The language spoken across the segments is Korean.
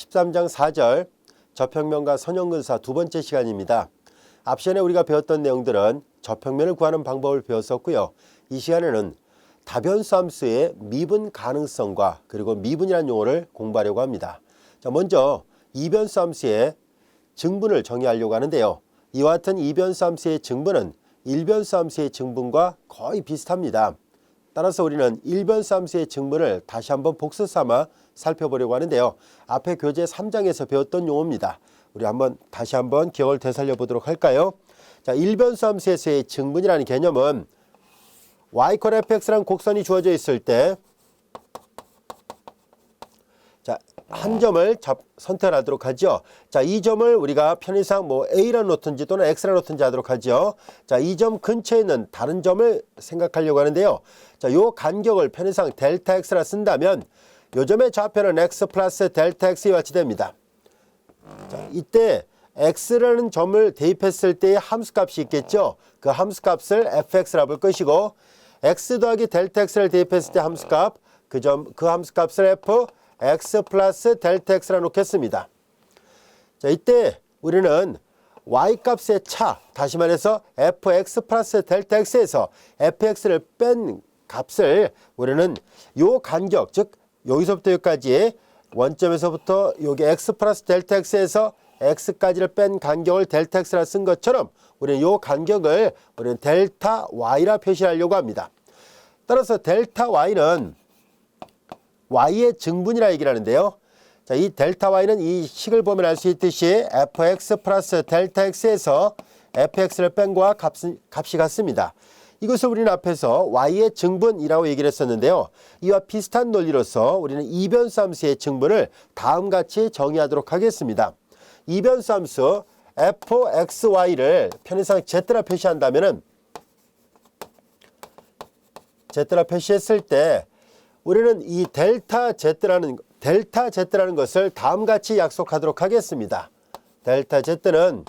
13장 4절 저평면과 선형근사 두 번째 시간입니다. 앞 시간에 우리가 배웠던 내용들은 저평면을 구하는 방법을 배웠었고요. 이 시간에는 다변수 함수의 미분 가능성과 그리고 미분이라는 용어를 공부하려고 합니다. 자, 먼저 이변수 함수의 증분을 정의하려고 하는데요. 이와 같은 이변수 함수의 증분은 일변수 함수의 증분과 거의 비슷합니다. 따라서 우리는 일변수 함수의 증분을 다시 한번 복습 삼아 살펴보려고 하는데요. 앞에 교재 3장에서 배웠던 용어입니다. 우리 다시 한번 기억을 되살려 보도록 할까요? 자, 일변수 함수에서의 증분이라는 개념은 y = fx라는 곡선이 주어져 있을 때 자, 한 점을 선택하도록 하죠. 자, 이 점을 우리가 편의상 A라 놓든지 또는 X라 놓든지 하도록 하죠. 자, 이 점 근처에 있는 다른 점을 생각하려고 하는데요. 자, 요 간격을 편의상 델타 X라 쓴다면 요 점의 좌표는 X 플러스 델타 X와 같이 됩니다. 자, 이때 X라는 점을 대입했을 때의 함수값이 있겠죠. 그 함수값을 fx라 볼 것이고 X 더하기 델타 X를 대입했을 때 함수값 그 함수값을 f x 플러스 델타 x라 놓겠습니다. 자, 이때 우리는 y값의 차, 다시 말해서 fx 플러스 델타 x에서 fx를 뺀 값을 우리는 요 간격, 즉 여기서부터 여기까지의 원점에서부터 여기 x 플러스 델타 x에서 x까지를 뺀 간격을 델타 x라 쓴 것처럼 우리는 요 간격을 우리는 델타 y라 표시하려고 합니다. 따라서 델타 y는 y의 증분이라 얘기를 하는데요. 자, 이 델타 y는 이 식을 보면 알 수 있듯이 fx 플러스 델타 x에서 fx를 뺀 거와 값이 같습니다. 이것을 우리는 앞에서 y의 증분이라고 얘기를 했었는데요. 이와 비슷한 논리로서 우리는 이변수 함수의 증분을 다음과 같이 정의하도록 하겠습니다. 이변수 함수 fxy를 편의상 z라 표시한다면은 z라 표시했을 때 우리는 이 델타 z라는 것을 다음과 같이 약속하도록 하겠습니다. 델타 z는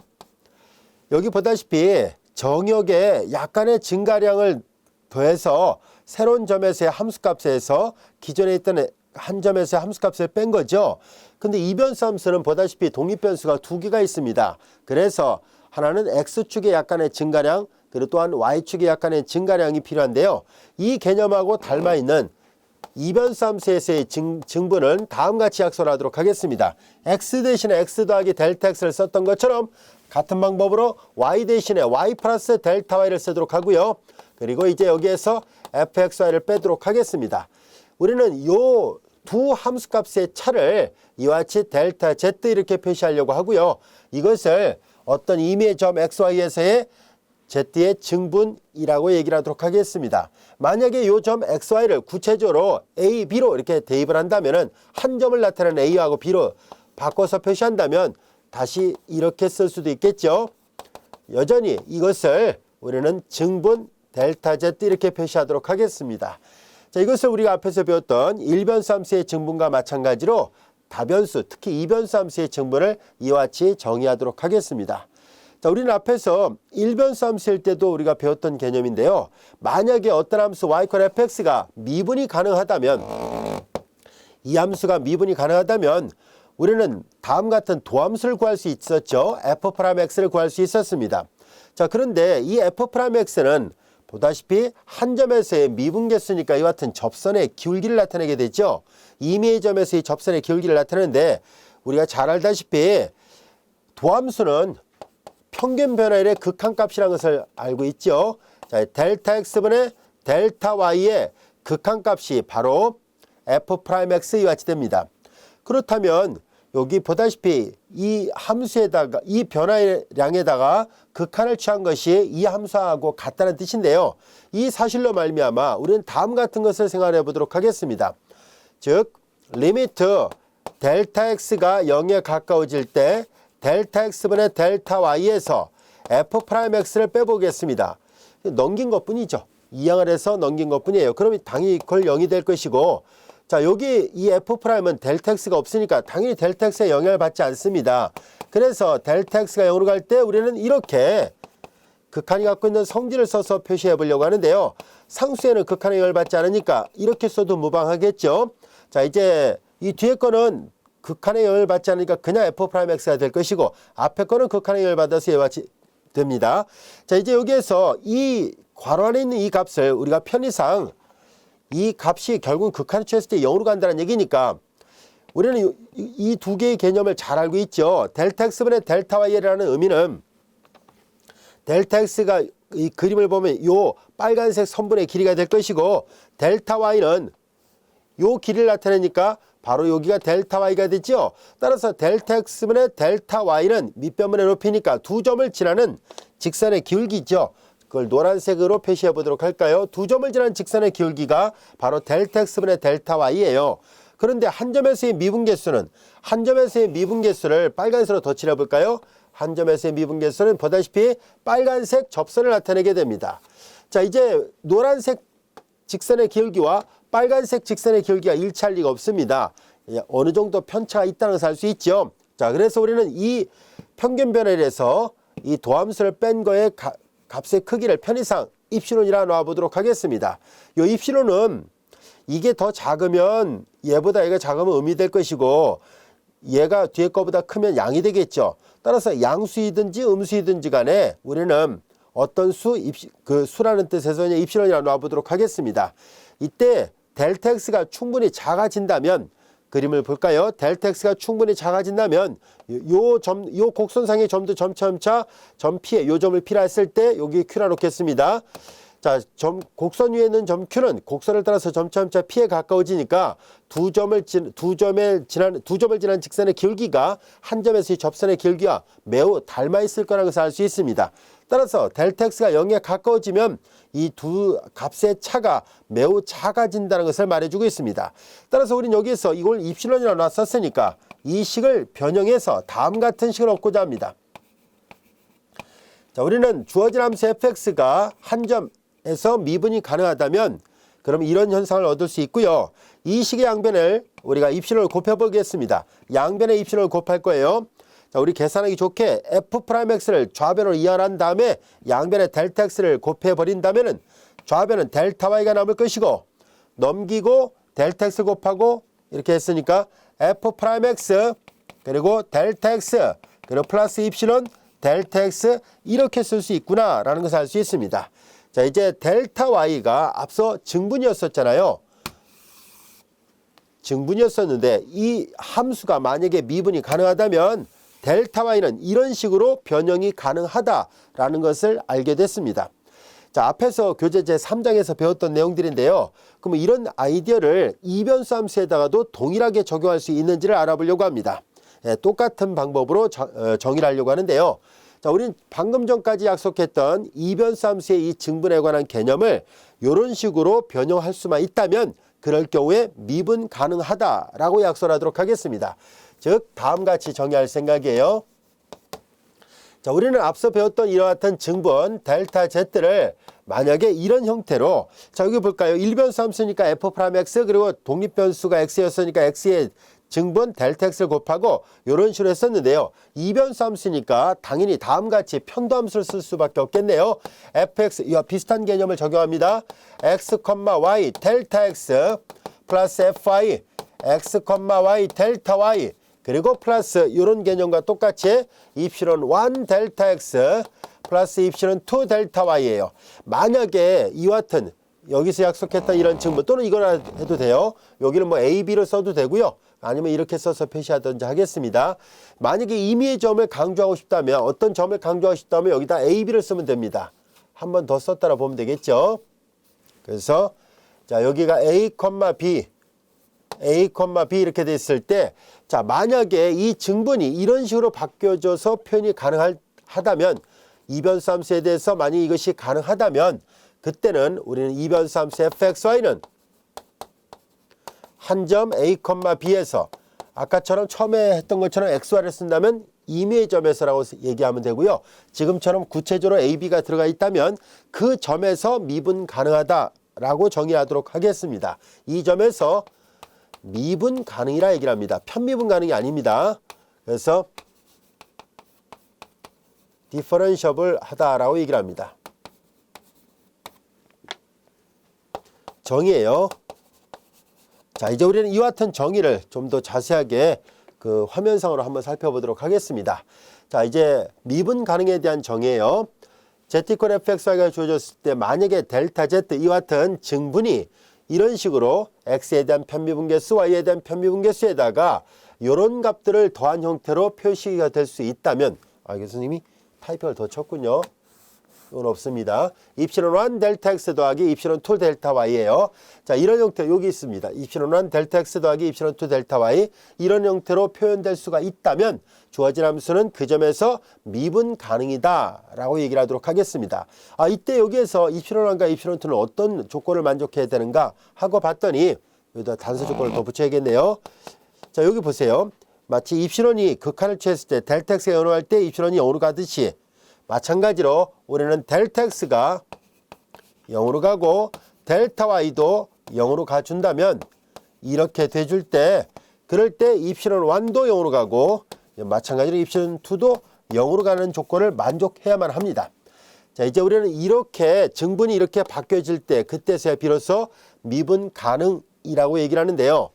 여기 보다시피 정역에 약간의 증가량을 더해서 새로운 점에서의 함수값에서 기존에 있던 한 점에서의 함수값을 뺀 거죠. 근데 이변수 함수는 보다시피 독립변수가 두 개가 있습니다. 그래서 하나는 x축의 약간의 증가량, 그리고 또한 y축의 약간의 증가량이 필요한데요. 이 개념하고 닮아있는 이변수 함수에서의 증분은 다음과 같이 약속하도록 하겠습니다. x 대신에 x 더하기 델타 x를 썼던 것처럼 같은 방법으로 y 대신에 y 플러스 델타 y를 쓰도록 하고요. 그리고 이제 여기에서 fxy를 빼도록 하겠습니다. 우리는 요 두 함수값의 차를 이와 같이 델타 z 이렇게 표시하려고 하고요. 이것을 어떤 임의의 점 xy에서의 z의 증분이라고 얘기를 하도록 하겠습니다. 만약에 이 점 xy를 구체적으로 a, b로 이렇게 대입을 한다면 한 점을 나타내는 a하고 b로 바꿔서 표시한다면 다시 이렇게 쓸 수도 있겠죠. 여전히 이것을 우리는 증분 델타 z 이렇게 표시하도록 하겠습니다. 자, 이것을 우리가 앞에서 배웠던 일변수 함수의 증분과 마찬가지로 다변수, 특히 이변수 함수의 증분을 이와 같이 정의하도록 하겠습니다. 자, 우리는 앞에서 일변수 함수일 때도 우리가 배웠던 개념인데요. 만약에 어떤 함수 y = fx가 미분이 가능하다면, 이 함수가 미분이 가능하다면 우리는 다음 같은 도함수를 구할 수 있었죠. f'x를 구할 수 있었습니다. 자, 그런데 이 f'x는 보다시피 한 점에서의 미분 개수니까 이와 같은 접선의 기울기를 나타내게 되죠. 임의의 점에서의 접선의 기울기를 나타내는데 우리가 잘 알다시피 도함수는 평균 변화율의 극한값이라는 것을 알고 있죠. 자, 델타 x분의 델타 y의 극한값이 바로 f'x와 같이 됩니다. 그렇다면 여기 보다시피 이 함수에다가 이 변화량에다가 극한을 취한 것이 이 함수하고 같다는 뜻인데요. 이 사실로 말미암아 우리는 다음 같은 것을 생각해 보도록 하겠습니다. 즉 리미트 델타 x가 0에 가까워질 때 델타 x분의 델타 y에서 f'x를 빼보겠습니다. 넘긴 것뿐이죠. 이항을 해서 넘긴 것뿐이에요. 그러면 당연히 그걸 0이 될 것이고, 자, 여기 이 f'은 델타 x가 없으니까 당연히 델타 x의 영향을 받지 않습니다. 그래서 델타 x가 0으로 갈 때 우리는 이렇게 극한이 갖고 있는 성질을 써서 표시해 보려고 하는데요. 상수에는 극한의 영향을 받지 않으니까 이렇게 써도 무방하겠죠. 자, 이제 이 뒤에 거는 극한의 영향을 받지 않으니까 그냥 F'X가 될 것이고 앞에 거는 극한의 영향을 받아서 얘와 됩니다. 자, 이제 여기에서 이 괄호 안에 있는 이 값을 우리가 편의상 이 값이 결국은 극한에 처했을 때 0으로 간다는 얘기니까 우리는 이 두 개의 개념을 잘 알고 있죠. 델타 X분의 델타 Y라는 의미는 델타 X가 이 그림을 보면 요 빨간색 선분의 길이가 될 것이고 델타 Y는 요 길이를 나타내니까 바로 여기가 델타 Y가 되죠. 따라서 델타 X분의 델타 Y는 밑변분의 높이니까 두 점을 지나는 직선의 기울기죠. 그걸 노란색으로 표시해 보도록 할까요? 두 점을 지나는 직선의 기울기가 바로 델타 X분의 델타 Y예요. 그런데 한 점에서의 미분계수는 한 점에서의 미분계수를 빨간색으로 덧칠해 볼까요? 한 점에서의 미분계수는 보다시피 빨간색 접선을 나타내게 됩니다. 자, 이제 노란색 직선의 기울기와 빨간색 직선의 기울기가 일치할 리가 없습니다. 어느 정도 편차가 있다는 것을 알 수 있죠. 자, 그래서 우리는 이 평균변화에서 이 도함수를 뺀 거의 값의 크기를 편의상 입실론이라 놔보도록 하겠습니다. 이 입실론은 이게 더 작으면 얘보다 얘가 작으면 음이 될 것이고 얘가 뒤에 거보다 크면 양이 되겠죠. 따라서 양수이든지 음수이든지 간에 우리는 어떤 그 수라는 뜻에서 입실론이라 놔보도록 하겠습니다. 이때 델타 X가 충분히 작아진다면 그림을 볼까요? 델타 X가 충분히 작아진다면 요 곡선상의 점도 점차 점 P에 요 점을 P라 했을 때 여기 Q라 놓겠습니다. 자, 곡선 위에 있는 점 Q는 곡선을 따라서 점차 P에 가까워지니까 두 점을 지난 직선의 기울기가 한 점에서의 접선의 기울기와 매우 닮아 있을 거라는 것을 알 수 있습니다. 따라서 델타 X가 0에 가까워지면 이 두 값의 차가 매우 작아진다는 것을 말해주고 있습니다. 따라서 우리는 여기에서 이걸 입실론이라고 놨었으니까 이 식을 변형해서 다음 같은 식을 얻고자 합니다. 자, 우리는 주어진 함수 fx가 한 점에서 미분이 가능하다면 그럼 이런 현상을 얻을 수 있고요. 이 식의 양변을 우리가 입실론을 곱해보겠습니다. 양변의 입실론을 곱할 거예요. 자, 우리 계산하기 좋게 F'X를 좌변으로 이완한 다음에 양변의 델타 X를 곱해버린다면 좌변은 델타 Y가 남을 것이고 넘기고 델타 X 곱하고 이렇게 했으니까 F'X 그리고 델타 X 그리고 플러스 입실론 델타 X 이렇게 쓸 수 있구나 라는 것을 알 수 있습니다. 자, 이제 델타 Y가 앞서 증분이었었잖아요. 증분이었었는데 이 함수가 만약에 미분이 가능하다면 델타 Y는 이런 식으로 변형이 가능하다라는 것을 알게 됐습니다. 자, 앞에서 교재 제3장에서 배웠던 내용들인데요. 그럼 이런 아이디어를 이변수 함수에다가도 동일하게 적용할 수 있는지를 알아보려고 합니다. 똑같은 방법으로 정의를 하려고 하는데요. 자, 우리는 방금 전까지 약속했던 이변수 함수의 이 증분에 관한 개념을 이런 식으로 변형할 수만 있다면 그럴 경우에 미분 가능하다라고 약속을 하도록 하겠습니다. 즉 다음과 같이 정의할 생각이에요. 자, 우리는 앞서 배웠던 이와 같은 증분 델타 Z를 만약에 이런 형태로 자, 여기 볼까요? 1변수 함수니까 F'X 그리고 독립변수가 X였으니까 X의 증분 델타 X를 곱하고 이런 식으로 했었는데요. 2변수 함수니까 당연히 다음과 같이 편도함수를 쓸 수밖에 없겠네요. fx 이와 비슷한 개념을 적용합니다. x, y 델타 x 플러스 fy x, y 델타 y 그리고 플러스 이런 개념과 똑같이 입실론 1 델타 x 플러스 입실론 2 델타 y예요. 만약에 이와 같은 여기서 약속했던 이런 증분 또는 이거나 해도 돼요. 여기는 뭐 a, b를 써도 되고요. 아니면 이렇게 써서 표시하든지 하겠습니다. 만약에 임의의 점을 강조하고 싶다면 어떤 점을 강조하고 싶다면 여기다 a, b를 쓰면 됩니다. 한 번 더 썼다라 보면 되겠죠. 그래서 자, 여기가 a, b 이렇게 됐을 때 자, 만약에 이 증분이 이런 식으로 바뀌어져서 표현이 가능하다면 이변수 함수에 대해서 만약 이것이 가능하다면 그때는 우리는 이변수 함수 fxy는 한 점 a, b에서 아까처럼 처음에 했던 것처럼 xy를 쓴다면 임의의 점에서라고 얘기하면 되고요. 지금처럼 구체적으로 a, b가 들어가 있다면 그 점에서 미분 가능하다라고 정의하도록 하겠습니다. 이 점에서 미분 가능이라 얘기를 합니다. 편미분 가능이 아닙니다. 그래서 디퍼런셔블 하다라고 얘기를 합니다. 정의예요. 자, 이제 우리는 이와 같은 정의를 좀 더 자세하게 그 화면상으로 한번 살펴보도록 하겠습니다. 자, 이제 미분 가능에 대한 정의예요. Z = fxy가 주어졌을 때 만약에 델타 Z 이와 같은 증분이 이런 식으로 x에 대한 편미분계수, y에 대한 편미분계수에다가 이런 값들을 더한 형태로 표시가 될 수 있다면, 교수님이 타이핑을 더 쳤군요. 이건 없습니다. 입실은 1 델타 x 더하기 입실은 2 델타 y예요. 자, 이런 형태 여기 있습니다. 입실은 1 델타 x 더하기 입실은 2 델타 y, 이런 형태로 표현될 수가 있다면 주어진 함수는 그 점에서 미분 가능이다 라고 얘기를 하도록 하겠습니다. 이때 여기에서 입실은 1과 입실은 2는 어떤 조건을 만족해야 되는가 하고 봤더니 여기다 단서 조건을 더 붙여야겠네요. 자, 여기 보세요. 마치 입실원이 극한을 취했을 때 델타 x가 0으로 갈 때 입실원이 0으로 가듯이, 마찬가지로 우리는 델타 x가 0으로 가고 델타 y도 0으로 가준다면, 이렇게 돼줄 때, 그럴 때 입실은 1도 0으로 가고 마찬가지로 입실은 2도 0으로 가는 조건을 만족해야만 합니다. 자, 이제 우리는 이렇게 증분이 이렇게 바뀌어질 때, 그때서야 비로소 미분 가능이라고 얘기를 하는데요.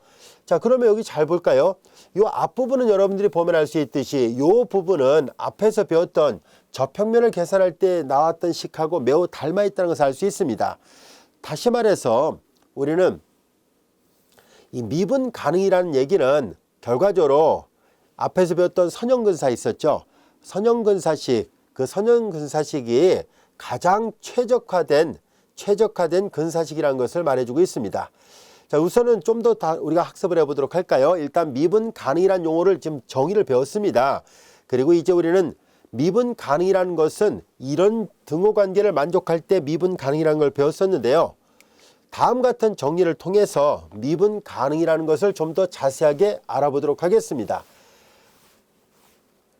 자, 그러면 여기 잘 볼까요? 이 앞부분은 여러분들이 보면 알 수 있듯이 이 부분은 앞에서 배웠던 저평면을 계산할 때 나왔던 식하고 매우 닮아 있다는 것을 알 수 있습니다. 다시 말해서 우리는 이 미분 가능이라는 얘기는 결과적으로 앞에서 배웠던 선형근사 있었죠. 선형근사식, 그 선형근사식이 가장 최적화된 근사식이라는 것을 말해주고 있습니다. 자, 우선은 좀 더 우리가 학습을 해보도록 할까요? 일단 미분 가능이라는 용어를 지금 정의를 배웠습니다. 그리고 이제 우리는 미분 가능이라는 것은 이런 등호 관계를 만족할 때 미분 가능이라는 걸 배웠었는데요. 다음 같은 정리를 통해서 미분 가능이라는 것을 좀 더 자세하게 알아보도록 하겠습니다.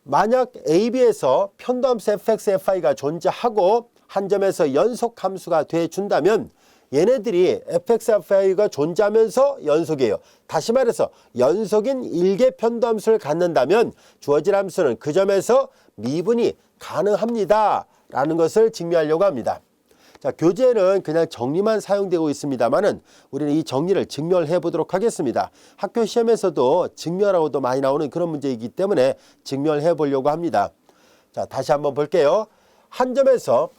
만약 A, B에서 편도함수 fx, fy가 존재하고 한 점에서 연속함수가 돼준다면 얘네들이 fx, fy가 존재하면서 연속이에요. 다시 말해서 연속인 일개 편도함수를 갖는다면 주어진 함수는 그 점에서 미분이 가능합니다 라는 것을 증명하려고 합니다. 자, 교재는 그냥 정리만 사용되고 있습니다만은 우리는 이 정리를 증명을 해보도록 하겠습니다. 학교 시험에서도 증명하고도 많이 나오는 그런 문제이기 때문에 증명을 해보려고 합니다. 자, 다시 한번 볼게요. 한 점에서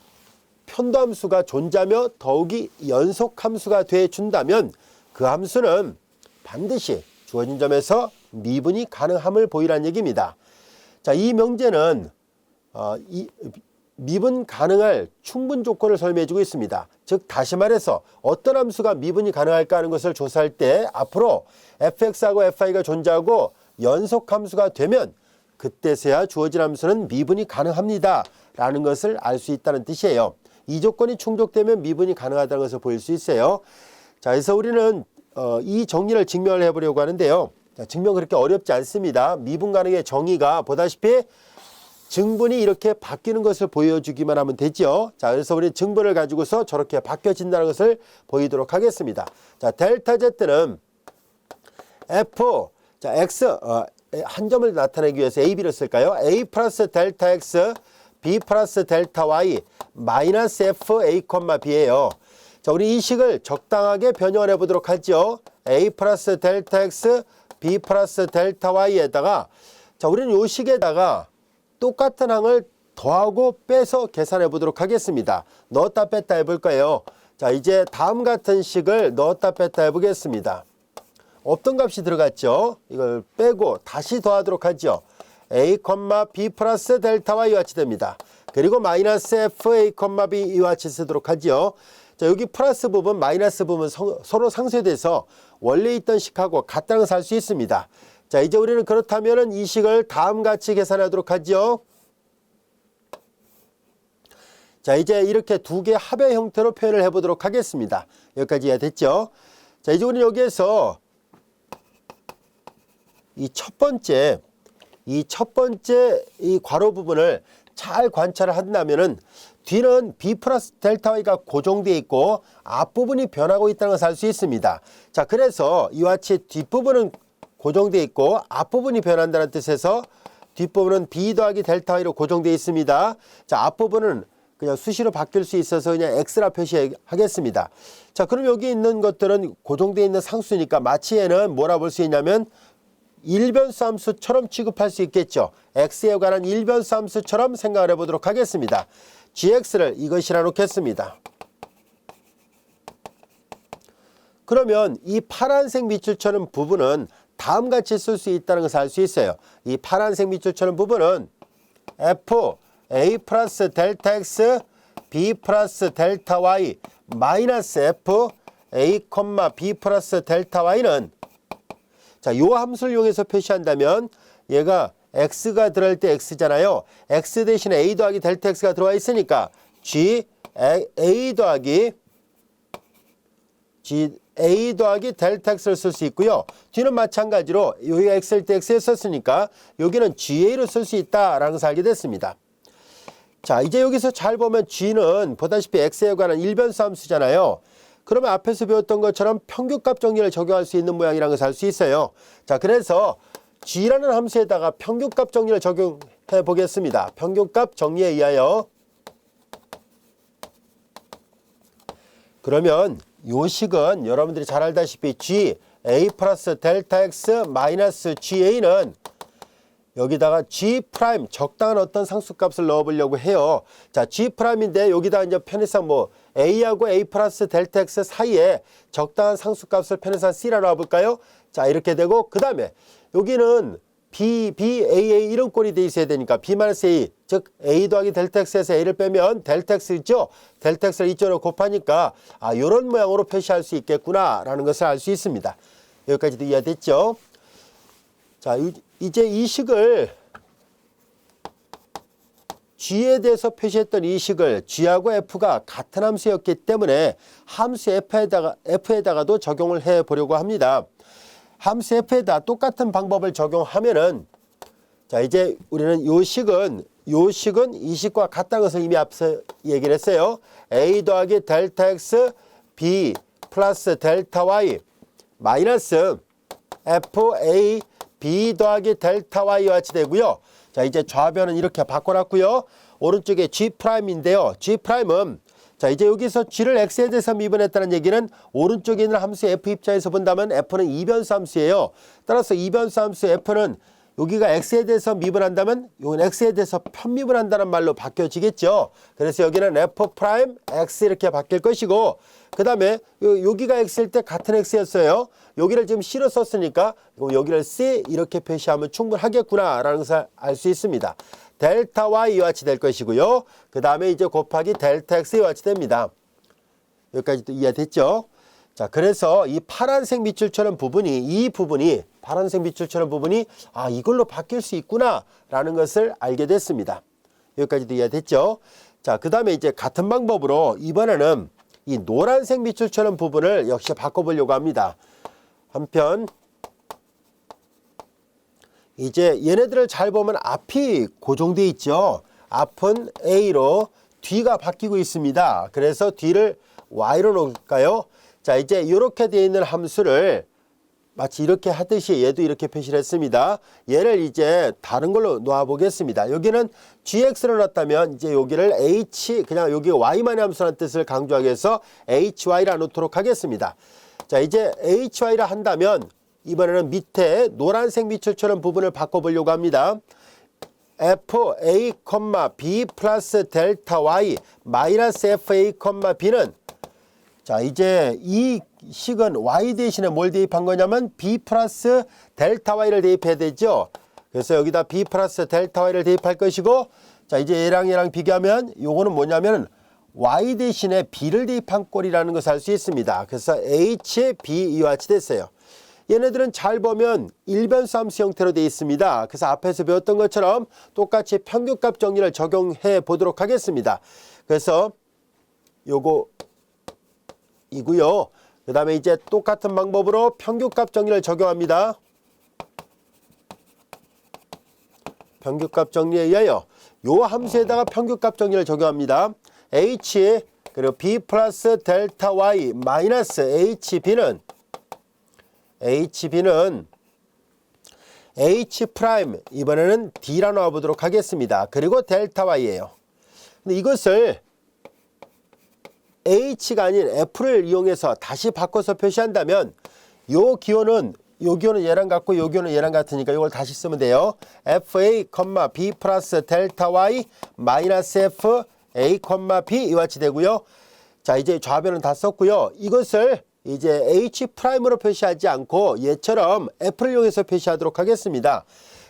편도함수가 존재하며 더욱이 연속함수가 돼준다면 그 함수는 반드시 주어진 점에서 미분이 가능함을 보이라는 얘기입니다. 자, 이 명제는 미분 가능할 충분 조건을 설명해주고 있습니다. 즉 다시 말해서 어떤 함수가 미분이 가능할까 하는 것을 조사할 때 앞으로 fx하고 fy가 존재하고 연속함수가 되면 그때서야 주어진 함수는 미분이 가능합니다 라는 것을 알 수 있다는 뜻이에요. 이 조건이 충족되면 미분이 가능하다는 것을 보일 수 있어요. 자, 그래서 우리는 이 정리를 증명을 해보려고 하는데요. 자, 증명 그렇게 어렵지 않습니다. 미분 가능의 정의가 보다시피 증분이 이렇게 바뀌는 것을 보여주기만 하면 되죠. 자, 그래서 우리 증분을 가지고서 저렇게 바뀌어진다는 것을 보이도록 하겠습니다. 자, 델타 Z는 F, 자, X, 한 점을 나타내기 위해서 A, B를 쓸까요? A 플러스 델타 X, B 플러스 델타 Y, 마이너스 F, A, B예요. 자, 우리 이 식을 적당하게 변형을 해보도록 하죠. A 플러스 델타 X, B 플러스 델타 Y에다가, 자, 우리는 이 식에다가 똑같은 항을 더하고 빼서 계산해 보도록 하겠습니다. 넣었다 뺐다 해볼 거예요. 자, 이제 다음 같은 식을 넣었다 뺐다 해보겠습니다. 없던 값이 들어갔죠. 이걸 빼고 다시 더하도록 하죠. A, B 플러스 델타 Y 이와 같이 됩니다. 그리고 마이너스 F, A, B 이와 같이 쓰도록 하죠. 자, 여기 플러스 부분, 마이너스 부분 서로 상쇄돼서 원래 있던 식하고 같다는 것을 알 수 있습니다. 자, 이제 우리는 그렇다면 이 식을 다음같이 계산하도록 하죠. 자, 이제 이렇게 두 개 합의 형태로 표현을 해보도록 하겠습니다. 여기까지 이해됐죠? 자, 이제 우리는 여기에서 이 첫 번째 이 괄호 부분을 잘 관찰을 한다면은 뒤는 B 플러스 델타 Y가 고정되어 있고 앞부분이 변하고 있다는 것을 알 수 있습니다. 자, 그래서 이와 같이 뒷부분은 고정되어 있고 앞부분이 변한다는 뜻에서 뒷부분은 B 더하기 델타 Y로 고정되어 있습니다. 자, 앞부분은 그냥 수시로 바뀔 수 있어서 그냥 X라 표시하겠습니다. 자, 그럼 여기 있는 것들은 고정되어 있는 상수니까 마치 얘는 뭐라 볼 수 있냐면 일변수 함수처럼 취급할 수 있겠죠. x에 관한 일변수 함수처럼 생각을 해보도록 하겠습니다. gx를 이것이라 놓겠습니다. 그러면 이 파란색 밑줄처럼 부분은 다음같이 쓸 수 있다는 것을 알 수 있어요. 이 파란색 밑줄처럼 부분은 f a 플러스 델타 x b 플러스 델타 y 마이너스 f a, b 플러스 델타 y는 자, 요 함수를 이용해서 표시한다면 얘가 x가 들어갈 때 x잖아요. x 대신에 a 더하기 델타 x가 들어와 있으니까 g a 더하기 델타 x를 쓸 수 있고요. 뒤는 마찬가지로 여기가 x일 때 x에 썼으니까 여기는 ga로 쓸 수 있다라는 것을 알게 됐습니다. 자, 이제 여기서 잘 보면 g는 보다시피 x에 관한 일변수 함수잖아요. 그러면 앞에서 배웠던 것처럼 평균값 정리를 적용할 수 있는 모양이라는 것을 알 수 있어요. 자, 그래서 g라는 함수에다가 평균값 정리를 적용해 보겠습니다. 평균값 정리에 의하여 그러면 요 식은 여러분들이 잘 알다시피 g a 플러스 델타 x 마이너스 ga는 여기다가 g 프라임 적당한 어떤 상수값을 넣어보려고 해요. 자, g 프라임인데 여기다 이제 편의상 뭐 a하고 a 플러스 델타 x 사이에 적당한 상수값을 편의상 c라 놔볼까요? 자, 이렇게 되고 그 다음에 여기는 b, a 이런 꼴이 돼 있어야 되니까 b 마이너스 a 즉 a 더하기 델타 x에서 a를 빼면 델타 x 있죠? 델타 x를 이쪽으로 곱하니까 아, 요런 모양으로 표시할 수 있겠구나 라는 것을 알 수 있습니다. 여기까지도 이해됐죠? 자, 이제 이 식을 g에 대해서 표시했던 이 식을 g하고 f가 같은 함수였기 때문에 함수 f에다가도 적용을 해 보려고 합니다. 함수 f에다 똑같은 방법을 적용하면은 자, 이제 우리는 요 식은 이 식과 같다는 것을 이미 앞서 얘기를 했어요. a 더하기 델타 x b 플러스 델타 y 마이너스 f a b 더하기 델타 y와 같이 되고요. 자, 이제 좌변은 이렇게 바꿔놨고요. 오른쪽에 g'인데요. g'은 자, 이제 여기서 g를 x에 대해서 미분했다는 얘기는 오른쪽에 있는 함수 f 입장에서 본다면 f는 이변수 함수예요. 따라서 이변수 함수 f는 여기가 x에 대해서 미분한다면 이건 x에 대해서 편미분한다는 말로 바뀌어지겠죠. 그래서 여기는 f 프라임 x 이렇게 바뀔 것이고 그 다음에 여기가 x일 때 같은 x였어요. 여기를 지금 c로 썼으니까 여기를 c 이렇게 표시하면 충분하겠구나 라는 것을 알 수 있습니다. 델타 y와 같이 될 것이고요. 그 다음에 이제 곱하기 델타 x와 같이 됩니다. 여기까지도 이해됐죠? 자, 그래서 이 파란색 밑줄처럼 부분이 파란색 밑줄처럼 부분이 아, 이걸로 바뀔 수 있구나 라는 것을 알게 됐습니다. 여기까지도 이해됐죠? 자, 그 다음에 이제 같은 방법으로 이번에는 이 노란색 밑줄처럼 부분을 역시 바꿔보려고 합니다. 한편 이제 얘네들을 잘 보면 앞이 고정되어 있죠. 앞은 A로 뒤가 바뀌고 있습니다. 그래서 뒤를 Y로 놓을까요? 자, 이제 이렇게 되어 있는 함수를 마치 이렇게 하듯이 얘도 이렇게 표시를 했습니다. 얘를 이제 다른 걸로 놓아 보겠습니다. 여기는 gx를 놨다면 이제 여기를 h 그냥 여기 y만의 함수라는 뜻을 강조하기 위해서 hy라 놓도록 하겠습니다. 자, 이제 hy라 한다면 이번에는 밑에 노란색 밑줄처럼 부분을 바꿔보려고 합니다. f a, b 플러스 델타 y 마이너스 f a, b는 자, 이제 이 식은 y 대신에 뭘 대입한 거냐면 b 플러스 델타 y를 대입해야 되죠. 그래서 여기다 b 플러스 델타 y를 대입할 것이고 자, 이제 얘랑 비교하면 요거는 뭐냐면 y 대신에 b를 대입한 꼴이라는 것을 알 수 있습니다. 그래서 h, b 이와 같이 됐어요. 얘네들은 잘 보면 일변수 함수 형태로 되어 있습니다. 그래서 앞에서 배웠던 것처럼 똑같이 평균값 정리를 적용해 보도록 하겠습니다. 그래서 요거 이고요. 그 다음에 이제 똑같은 방법으로 평균값 정리를 적용합니다. 평균값 정리에 의하여 요 함수에다가 평균값 정리를 적용합니다. h 그리고 b 플러스 델타 y 마이너스 hb는 h 프라임 이번에는 d라 놔보도록 하겠습니다. 그리고 델타 y예요. 근데 이것을 h가 아닌 f를 이용해서 다시 바꿔서 표시한다면 요 기호는 요 기호는 얘랑 같고 요 기호는 얘랑 같으니까 이걸 다시 쓰면 돼요. fa, b 플러스 델타 y 마이너스 f a, b 이와 같이 되고요. 자, 이제 좌변은 다 썼고요. 이것을 이제 H'으로 표시하지 않고 얘처럼 F를 이용해서 표시하도록 하겠습니다.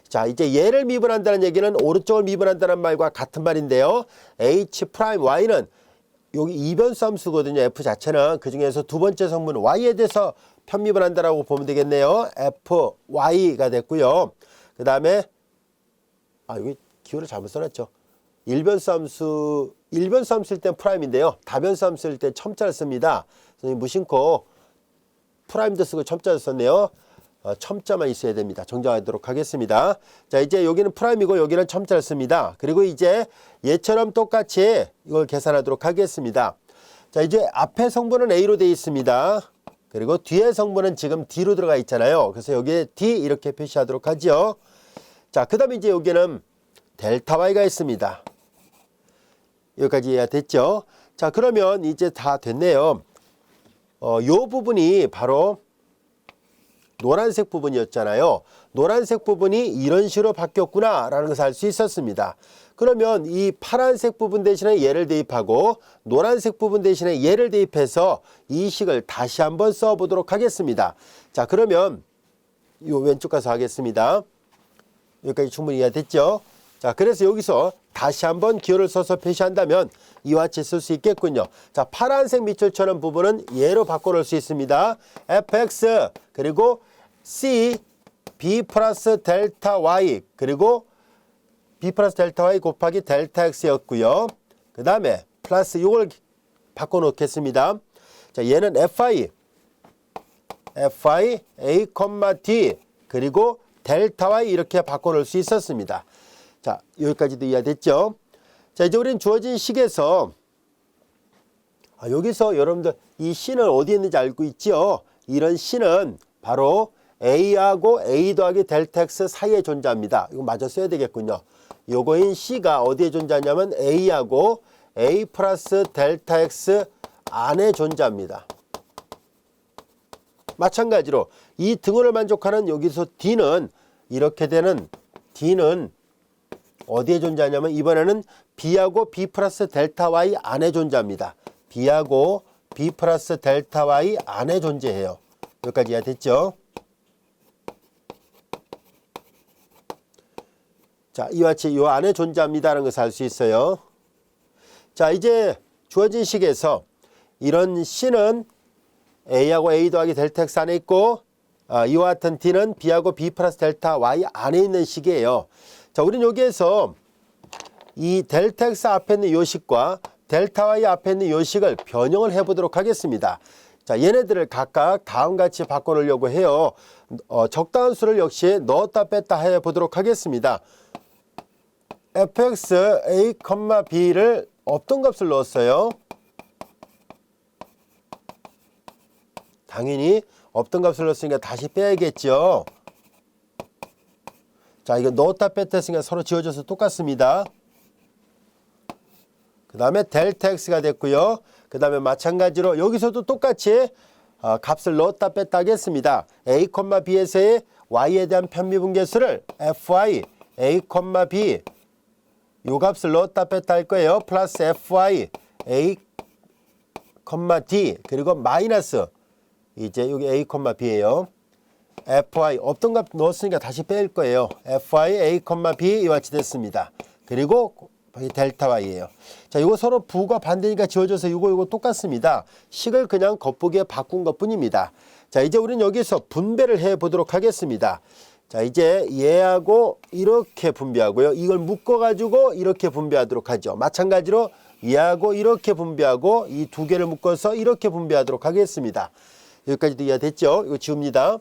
자, 이제 얘를 미분한다는 얘기는 오른쪽을 미분한다는 말과 같은 말인데요. H'Y는 여기 이변수 함수거든요. F 자체는. 그 중에서 두 번째 성분 Y에 대해서 편미분한다라고 보면 되겠네요. FY가 됐고요. 그 다음에 여기 기호를 잘못 써놨죠. 일변수 함수일 땐 프라임인데요. 다변수 함수일 땐 첨자를 씁니다. 선생님 무심코 프라임도 쓰고 첨자도 썼네요. 첨자만 있어야 됩니다. 정정하도록 하겠습니다. 자, 이제 여기는 프라임이고 여기는 첨자를 씁니다. 그리고 이제 얘처럼 똑같이 이걸 계산하도록 하겠습니다. 자, 이제 앞에 성분은 A로 되어 있습니다. 그리고 뒤에 성분은 지금 D로 들어가 있잖아요. 그래서 여기에 D 이렇게 표시하도록 하죠. 자, 그 다음에 이제 여기는 델타 Y가 있습니다. 여기까지 이해가 됐죠? 자, 그러면 이제 다 됐네요. 요 부분이 바로 노란색 부분이었잖아요. 노란색 부분이 이런 식으로 바뀌었구나 라는 것을 알 수 있었습니다. 그러면 이 파란색 부분 대신에 얘를 대입하고 노란색 부분 대신에 얘를 대입해서 이 식을 다시 한번 써보도록 하겠습니다. 자, 그러면 요 왼쪽 가서 하겠습니다. 여기까지 충분히 이해가 됐죠? 자, 그래서 여기서 다시 한번 기호를 써서 표시한다면 이와 같이 쓸 수 있겠군요. 자, 파란색 밑줄처럼 부분은 얘로 바꿔놓을 수 있습니다. fx 그리고 c b 플러스 델타 y 그리고 b 플러스 델타 y 곱하기 델타 x였고요. 그 다음에 플러스 이걸 바꿔놓겠습니다. 자, 얘는 fi a, d 그리고 델타 y 이렇게 바꿔놓을 수 있었습니다. 자, 여기까지도 이해됐죠? 자, 이제 우리는 주어진 식에서 여기서 여러분들 이 C는 어디에 있는지 알고 있죠? 이런 C는 바로 A하고 A 더하기 델타 X 사이에 존재합니다. 이거 마저 써야 되겠군요. 요거인 C가 어디에 존재하냐면 A하고 A 플러스 델타 X 안에 존재합니다. 마찬가지로 이 등호를 만족하는 여기서 D는 이렇게 되는 D는 어디에 존재하냐면 이번에는 B하고 B 플러스 델타 Y 안에 존재합니다. B하고 B 플러스 델타 Y 안에 존재해요. 여기까지 이해됐죠? 자, 이와 같이 이 안에 존재합니다라는 것을 알 수 있어요. 자, 이제 주어진 식에서 이런 C는 A하고 A 더하기 델타 X 안에 있고 이와 같은 D는 B하고 B 플러스 델타 Y 안에 있는 식이에요. 자, 우리는 여기에서 이 델타 X 앞에 있는 요식과 델타 Y 앞에 있는 요식을 변형을 해보도록 하겠습니다. 자, 얘네들을 각각 다음같이 바꿔놓으려고 해요. 적당한 수를 역시 넣었다 뺐다 해보도록 하겠습니다. fx a, b를 없던 값을 넣었어요. 당연히 없던 값을 넣었으니까 다시 빼야겠죠. 자, 이거 넣었다 뺐다 했으니까 서로 지워져서 똑같습니다. 그 다음에 델타 x가 됐고요. 그 다음에 마찬가지로 여기서도 똑같이 값을 넣었다 뺐다 하겠습니다. a, b에서의 y에 대한 편미분계수를 fy, a, b 요 값을 넣었다 뺐다 할 거예요. 플러스 fy, a, d 그리고 마이너스 이제 여기 a, b예요. fy 없던 값 넣었으니까 다시 뺄 거예요. fy, a, b 이와 같이 됐습니다. 그리고 델타 y예요. 자, 이거 서로 부가 반대니까 지워져서 이거 똑같습니다. 식을 그냥 겉보기에 바꾼 것 뿐입니다. 자, 이제 우리는 여기서 분배를 해 보도록 하겠습니다. 자, 이제 얘하고 이렇게 분배하고요. 이걸 묶어 가지고 이렇게 분배하도록 하죠. 마찬가지로 얘하고 이렇게 분배하고 이 두 개를 묶어서 이렇게 분배하도록 하겠습니다. 여기까지도 이해됐죠? 이거 지웁니다.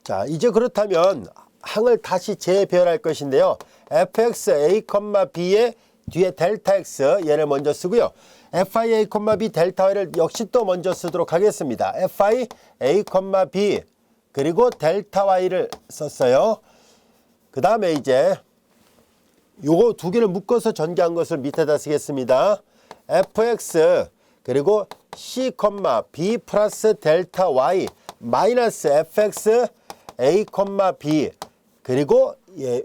자, 이제 그렇다면 항을 다시 재배열할 것인데요. fx a, b의 뒤에 델타 x 얘를 먼저 쓰고요. fi a, b 델타 y를 역시 또 먼저 쓰도록 하겠습니다. fi a, b 그리고 델타 y를 썼어요. 그 다음에 이제 요거 두 개를 묶어서 전개한 것을 밑에다 쓰겠습니다. fx 그리고 C, B 플러스 델타 Y 마이너스 fx A, B 그리고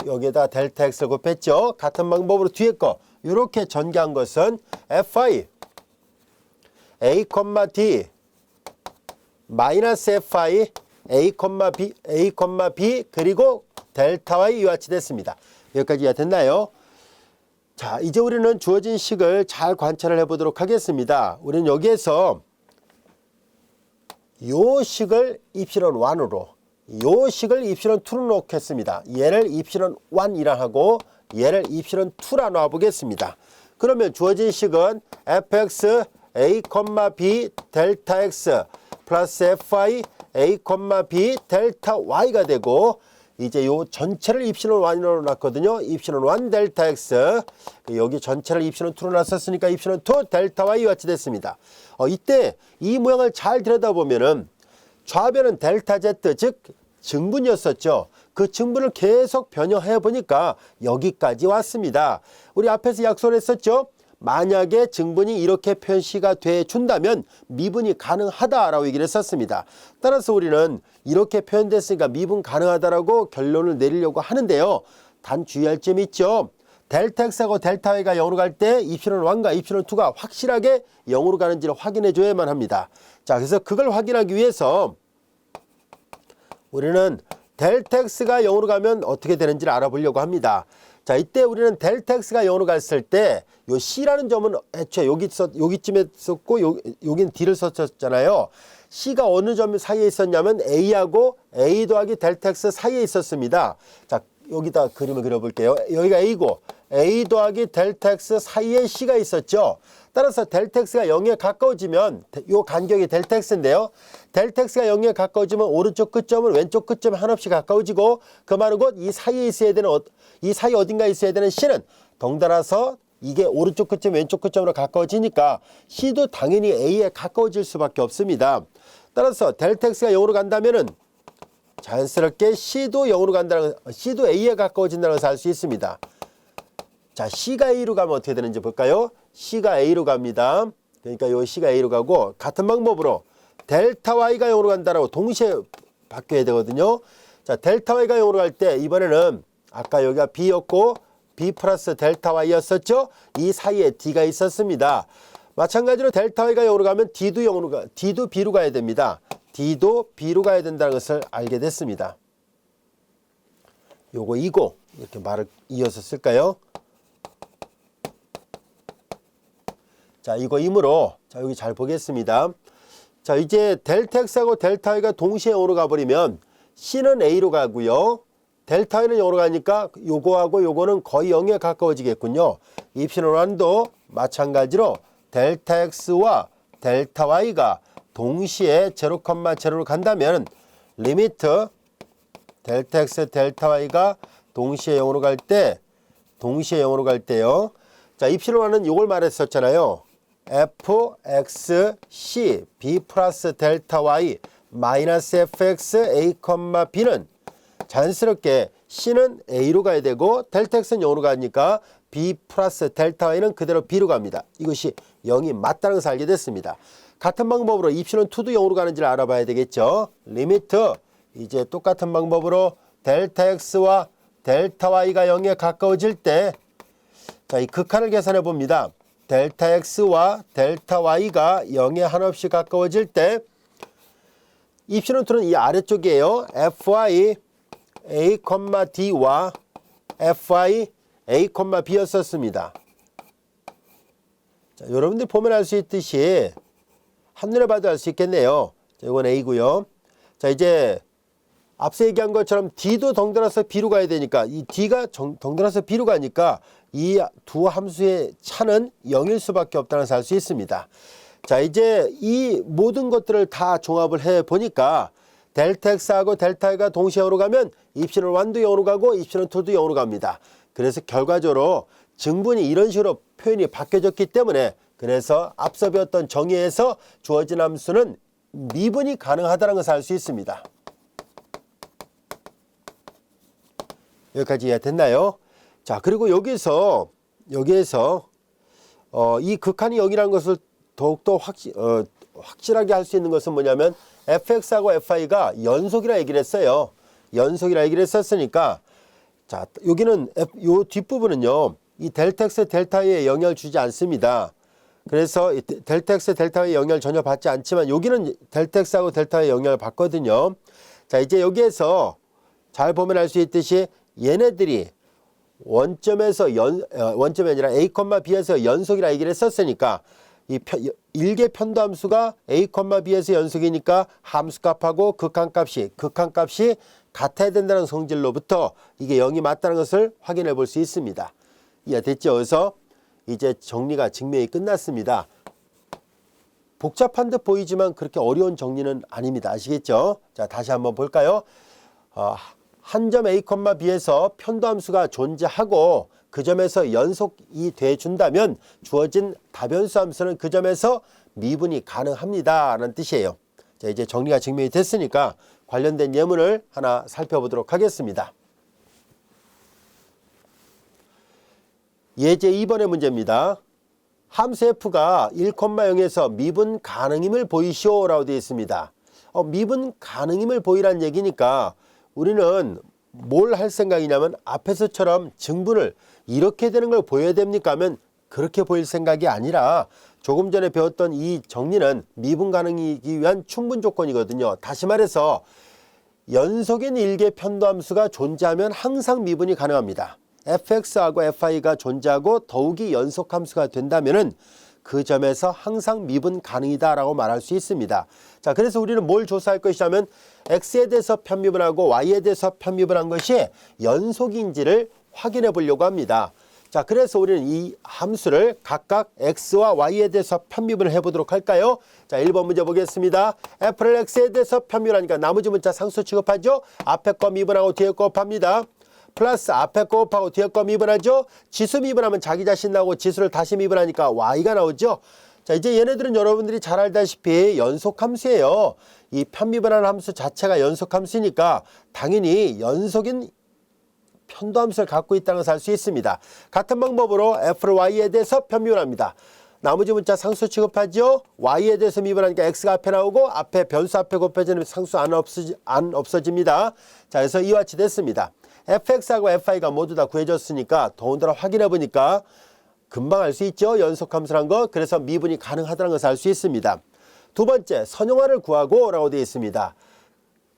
여기에다 델타 x를 곱했죠. 같은 방법으로 뒤에 거 이렇게 전개한 것은 fi A, D 마이너스 fi A, B 그리고 델타 y 이와 같이 됐습니다. 여기까지 이해가 됐나요? 자, 이제 우리는 주어진 식을 잘 관찰을 해보도록 하겠습니다. 우리는 여기에서 요 식을 입실은 1으로 요 식을 입실은 2로 놓겠습니다. 얘를 입실은 1이라 하고 얘를 입실은 2라 놔보겠습니다. 그러면 주어진 식은 fx a, b 델타 x 플러스 fi a, b 델타 y가 되고 이제 요 전체를 입실은 1으로 놨거든요. 입실은 1 델타 x 여기 전체를 입실은 2로 놨었으니까 입실은 2 델타 y 같이 됐습니다. 이때 이 모양을 잘 들여다보면은 좌변은 델타 z 즉 증분이었었죠. 그 증분을 계속 변형해 보니까 여기까지 왔습니다. 우리 앞에서 약속을 했었죠. 만약에 증분이 이렇게 표시가 돼 준다면 미분이 가능하다라고 얘기를 했었습니다. 따라서 우리는 이렇게 표현됐으니까 미분 가능하다라고 결론을 내리려고 하는데요. 단 주의할 점이 있죠. 델타 x하고 델타 y가 0으로 갈 때 입실은 1과 입실은 2가 확실하게 0으로 가는지를 확인해 줘야만 합니다. 자, 그래서 그걸 확인하기 위해서 우리는 델타 x가 0으로 가면 어떻게 되는지를 알아보려고 합니다. 자, 이때 우리는 델타 x가 0으로 갔을 때 요 c라는 점은 애초에 여기쯤에 썼고 여기는 d를 썼잖아요. c가 어느 점 사이에 있었냐면 a하고 a 더하기 델타 x 사이에 있었습니다. 자, 여기다 그림을 그려볼게요. 여기가 a고 a 더하기 델타 x 사이에 c가 있었죠. 따라서 델타 x가 0에 가까워지면 요 간격이 델타 x인데요. 델타 x가 0에 가까워지면 오른쪽 끝점은 왼쪽 끝점에 한없이 가까워지고 그 말은 곧 이 사이에 있어야 되는 이 사이 어딘가에 있어야 되는 c는 덩달아서 이게 오른쪽 끝점 왼쪽 끝점으로 가까워지니까 c도 당연히 a에 가까워질 수밖에 없습니다. 따라서 델타 x가 0으로 간다면은 자연스럽게 c도 0으로 간다는 c도 a에 가까워진다는 것을 알 수 있습니다. 자, c가 a로 가면 어떻게 되는지 볼까요? c가 a로 갑니다. 그러니까 요 c가 a로 가고 같은 방법으로 델타 y가 0으로 간다라고 동시에 바뀌어야 되거든요. 자, 델타 y가 0으로 갈 때 이번에는 아까 여기가 b였고 b 플러스 델타 y였었죠. 이 사이에 d가 있었습니다. 마찬가지로 델타 y가 0으로 가면 d도 b로 가야 됩니다. d도 b로 가야 된다는 것을 알게 됐습니다. 요거 이고 이렇게 말을 이어서 쓸까요? 자, 이거 이므로 자, 여기 잘 보겠습니다. 자, 이제 델타 x하고 델타 y가 동시에 0으로 가버리면 c는 a로 가고요. 델타 y는 0으로 가니까 요거하고 요거는 거의 0에 가까워지겠군요. 입실은 1도 마찬가지로 델타 x와 델타 y가 동시에 0,0로 간다면 리미트 델타 x 델타 y가 동시에 0으로 갈 때요. 자, 입실은 1은 요걸 말했었잖아요. fx b 플러스 델타 y 마이너스 fx a, b는 자연스럽게 c는 a로 가야 되고 델타 x는 0으로 가니까 b 플러스 델타 y는 그대로 b로 갑니다. 이것이 0이 맞다는 것을 알게 됐습니다. 같은 방법으로 입실은 2도 0으로 가는지를 알아봐야 되겠죠. 리미트 이제 똑같은 방법으로 델타 x와 델타 y가 0에 가까워질 때 자, 이 극한을 계산해 봅니다. 델타 x와 델타 y가 0에 한없이 가까워질 때 입실은 2는 이 아래쪽이에요. fy a, d와 fy a, b였었습니다. 자, 여러분들 보면 알 수 있듯이 한눈에 봐도 알 수 있겠네요. 자, 이건 a고요. 자, 이제 앞서 얘기한 것처럼 d도 덩달아서 b로 가야 되니까 이 d가 덩달아서 b로 가니까 이 두 함수의 차는 0일 수밖에 없다는 것을 알 수 있습니다. 자, 이제 이 모든 것들을 다 종합을 해 보니까 델타 x하고 델타 y가 동시에 0으로 가면 입실은 1도 0으로 가고 입실은 2도 0으로 갑니다. 그래서 결과적으로 증분이 이런 식으로 표현이 바뀌어졌기 때문에 그래서 앞서 배웠던 정의에서 주어진 함수는 미분이 가능하다는 것을 알 수 있습니다. 여기까지 이해됐나요? 자, 그리고 여기에서 이 극한이 0이라는 것을 더욱더 확실하게 할 수 있는 것은 뭐냐면 fx하고 fi가 연속이라 얘기를 했어요. 연속이라 얘기를 했었으니까 자, 여기는 요 뒷부분은요. 이 델타 x 델타 y에 영향을 주지 않습니다. 그래서 델타 x 델타 y에 영향을 전혀 받지 않지만 여기는 델타 x하고 델타 y에 영향을 받거든요. 자, 이제 여기에서 잘 보면 알 수 있듯이 얘네들이 원점에서 원점이 아니라 a, b에서 연속이라 얘기를 했었으니까 이 일개 편도함수가 a, b에서 연속이니까 함수값하고 극한값이 같아야 된다는 성질로부터 이게 0이 맞다는 것을 확인해 볼 수 있습니다. 이해됐죠? 그래서 이제 정리가 증명이 끝났습니다. 복잡한 듯 보이지만 그렇게 어려운 정리는 아닙니다. 아시겠죠? 자, 다시 한번 볼까요? 한 점 a, b에서 편도함수가 존재하고 그 점에서 연속이 돼준다면 주어진 다변수 함수는 그 점에서 미분이 가능합니다 라는 뜻이에요. 자, 이제 정리가 증명이 됐으니까 관련된 예문을 하나 살펴보도록 하겠습니다. 예제 2번의 문제입니다. 함수 f가 1,0에서 미분 가능임을 보이시오 라고 되어 있습니다. 미분 가능임을 보이란 얘기니까 우리는 뭘 할 생각이냐면 앞에서처럼 증분을 이렇게 되는 걸 보여야 됩니까 하면 그렇게 보일 생각이 아니라 조금 전에 배웠던 이 정리는 미분 가능이기 위한 충분 조건이거든요. 다시 말해서 연속인 일개 편도함수가 존재하면 항상 미분이 가능합니다. fx하고 fi가 존재하고 더욱이 연속함수가 된다면은 그 점에서 항상 미분 가능이다 라고 말할 수 있습니다. 자, 그래서 우리는 뭘 조사할 것이냐면 x에 대해서 편미분하고 y에 대해서 편미분한 것이 연속인지를 확인해 보려고 합니다. 자, 그래서 우리는 이 함수를 각각 x와 y에 대해서 편미분을 해보도록 할까요? 자, 1번 문제 보겠습니다. f를 x에 대해서 편미분하니까 나머지 문자 상수 취급하죠. 앞에 거 미분하고 뒤에 거 곱합니다. 플러스 앞에 거 곱하고 뒤에 거 미분하죠. 지수 미분하면 자기 자신 나오고 지수를 다시 미분하니까 y가 나오죠. 자, 이제 얘네들은 여러분들이 잘 알다시피 연속함수예요. 이 편미분하는 함수 자체가 연속함수니까 당연히 연속인 편도함수를 갖고 있다는 것을 알 수 있습니다. 같은 방법으로 f를 y에 대해서 편미분합니다. 나머지 문자 상수 취급하죠. y에 대해서 미분하니까 x가 앞에 나오고 앞에 변수 앞에 곱해지면 상수 안 없어집니다. 자, 그래서 이와 같이 됐습니다. fx하고 fi가 모두 다 구해졌으니까 더군다나 확인해 보니까 금방 알 수 있죠. 연속함수란 거. 그래서 미분이 가능하다는 것을 알 수 있습니다. 두 번째, 선형화를 구하고 라고 되어 있습니다.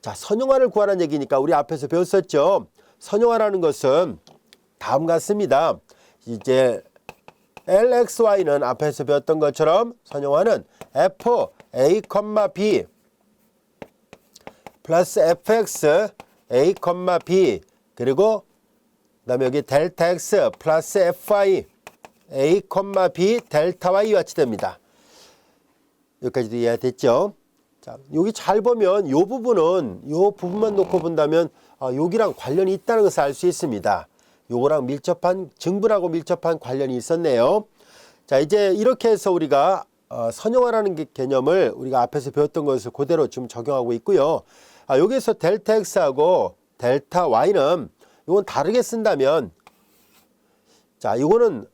자, 선형화를 구하라는 얘기니까 우리 앞에서 배웠었죠. 선형화라는 것은 다음 같습니다. 이제 LXY는 앞에서 배웠던 것처럼 선형화는 FA, B 플러스 FX A, B 그리고 그다음에 여기 델타 X 플러스 FI A, B 델타 Y와 같이 됩니다. 여기까지도 이해가 됐죠? 자, 여기 잘 보면 요 부분만 놓고 본다면 여기랑 관련이 있다는 것을 알 수 있습니다. 요거랑 증분하고 밀접한 관련이 있었네요. 자, 이제 이렇게 해서 우리가 선형화라는 개념을 우리가 앞에서 배웠던 것을 그대로 지금 적용하고 있고요. 여기에서 델타 X하고 델타 Y는 이건 다르게 쓴다면 자, 이거는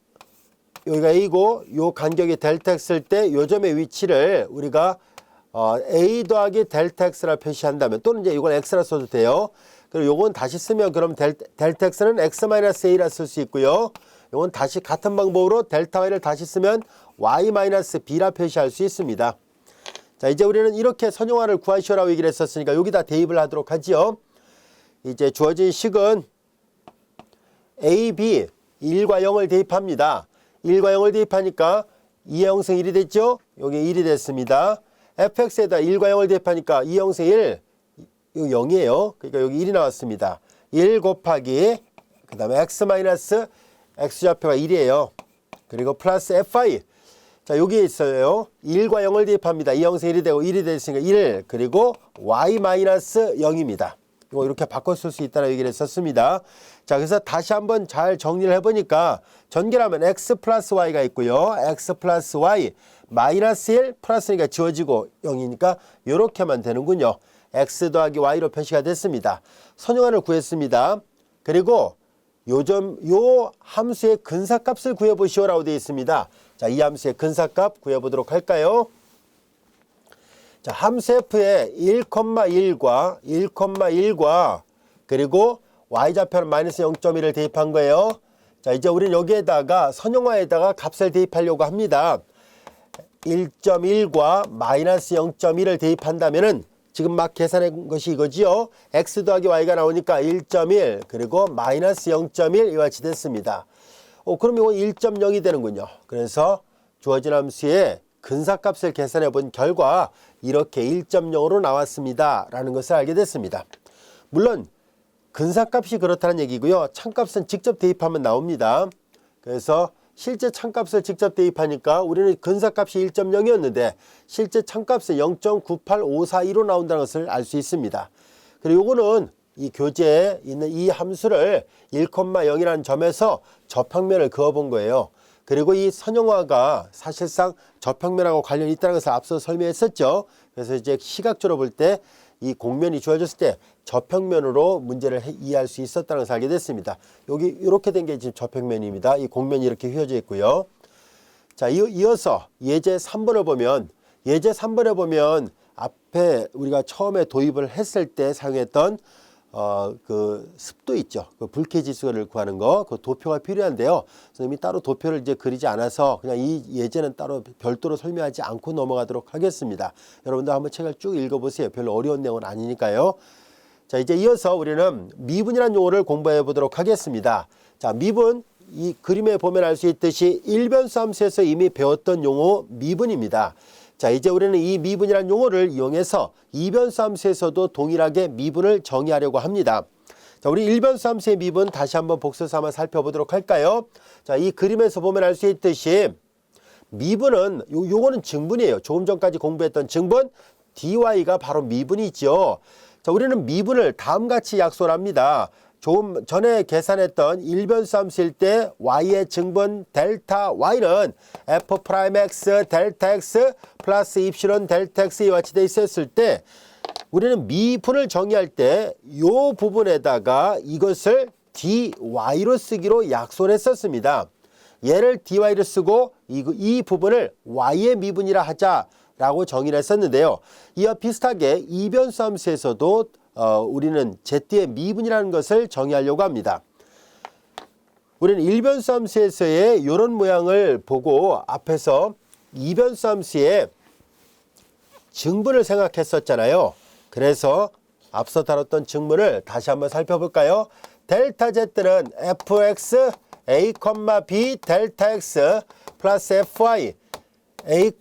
여기가 A고 요 간격이 델타 X일 때 요 점의 위치를 우리가 A 더하기 델타 X라 표시한다면 또는 이제 이건 X라 써도 돼요. 그리고 요건 다시 쓰면 그럼 델타 X는 X-A라 쓸 수 있고요. 요건 다시 같은 방법으로 델타 Y를 다시 쓰면 Y-B라 표시할 수 있습니다. 자, 이제 우리는 이렇게 선형화를 구하시오라고 얘기를 했었으니까 여기다 대입을 하도록 하지요. 이제 주어진 식은 A, B 1과 0을 대입합니다. 1과 0을 대입하니까 2의 형성 1이 됐죠? 여기 1이 됐습니다. fx에다 1과 0을 대입하니까 2의 형성 1, 이거 0이에요. 그러니까 여기 1이 나왔습니다. 1 곱하기 그 다음에 x좌표가 1이에요. 그리고 플러스 fi. 자, 여기에 있어요. 1과 0을 대입합니다. 2의 형성 1이 되고 1이 됐으니까 1 그리고 y-0입니다. 이거 이렇게 바꿔 쓸 수 있다는 얘기를 했었습니다. 자, 그래서 다시 한번 잘 정리를 해보니까 전개하면 x 플러스 y가 있고요. x 플러스 y 마이너스 1 플러스니까 지워지고 0이니까 이렇게만 되는군요. x 더하기 y로 표시가 됐습니다. 선형화를 구했습니다. 그리고 요 함수의 근사값을 구해보시오라고 되어 있습니다. 자, 이 함수의 근사값 구해보도록 할까요? 자, 함수 f에 1,1과 1,1과 그리고 y좌표는 마이너스 0.1을 대입한 거예요. 자, 이제 우리는 여기에다가 선형화에다가 값을 대입하려고 합니다. 1.1과 마이너스 0.1을 대입한다면은 지금 막 계산한 것이 이거지요. x 더하기 y가 나오니까 1.1 그리고 마이너스 0.1 이와 같이 됐습니다. 그럼 이건 1.0이 되는군요. 그래서 주어진 함수의 근사값을 계산해 본 결과 이렇게 1.0으로 나왔습니다 라는 것을 알게 됐습니다. 물론 근사값이 그렇다는 얘기고요. 참값은 직접 대입하면 나옵니다. 그래서 실제 참값을 직접 대입하니까 우리는 근사값이 1.0이었는데 실제 참값은 0.98542로 나온다는 것을 알 수 있습니다. 그리고 이거는 이 교재에 있는 이 함수를 1,0이라는 점에서 저평면을 그어본 거예요. 그리고 이 선형화가 사실상 저평면하고 관련이 있다는 것을 앞서 설명했었죠. 그래서 이제 시각적으로 볼 때 이 공면이 주어졌을 때 저평면으로 문제를 이해할 수 있었다는 것을 알게 됐습니다. 여기 이렇게 된 게 지금 저평면입니다. 이 공면이 이렇게 휘어져 있고요. 자, 이어서 예제 3번을 보면 예제 3번에 보면 앞에 우리가 처음에 도입을 했을 때 사용했던 그 습도 있죠. 그 불쾌 지수를 구하는 거, 그 도표가 필요한데요. 선생님이 따로 도표를 이제 그리지 않아서 그냥 이 예제는 따로 별도로 설명하지 않고 넘어가도록 하겠습니다. 여러분들 한번 책을 쭉 읽어보세요. 별로 어려운 내용은 아니니까요. 자, 이제 이어서 우리는 미분이라는 용어를 공부해 보도록 하겠습니다. 자, 미분, 이 그림에 보면 알 수 있듯이 일변수 함수에서 이미 배웠던 용어 미분입니다. 자, 이제 우리는 이 미분이라는 용어를 이용해서 이변수 함수에서도 동일하게 미분을 정의하려고 합니다. 자, 우리 일변수 함수의 미분 다시 한번 복습해서 한번 살펴보도록 할까요? 자, 이 그림에서 보면 알 수 있듯이 미분은 요거는 증분이에요. 조금 전까지 공부했던 증분 dy가 바로 미분이죠. 자, 우리는 미분을 다음같이 약속을 합니다. 조금 전에 계산했던 일변수 함수일 때 y의 증분 델타 y는 f'x 델타 x 플러스 입실론 델타 x 이와 같이 돼 있었을 때 우리는 미분을 정의할 때 이 부분에다가 이것을 dy로 쓰기로 약속을 했었습니다. 얘를 dy로 쓰고 이 부분을 y의 미분이라 하자라고 정의를 했었는데요. 이와 비슷하게 이변수 함수에서도 우리는 z의 미분이라는 것을 정의하려고 합니다. 우리는 일변수 함수에서의 이런 모양을 보고 앞에서 이변수 함수의 증분을 생각했었잖아요. 그래서 앞서 다뤘던 증분을 다시 한번 살펴볼까요? 델타 z는 fx a, b 델타 x 플러스 fy a,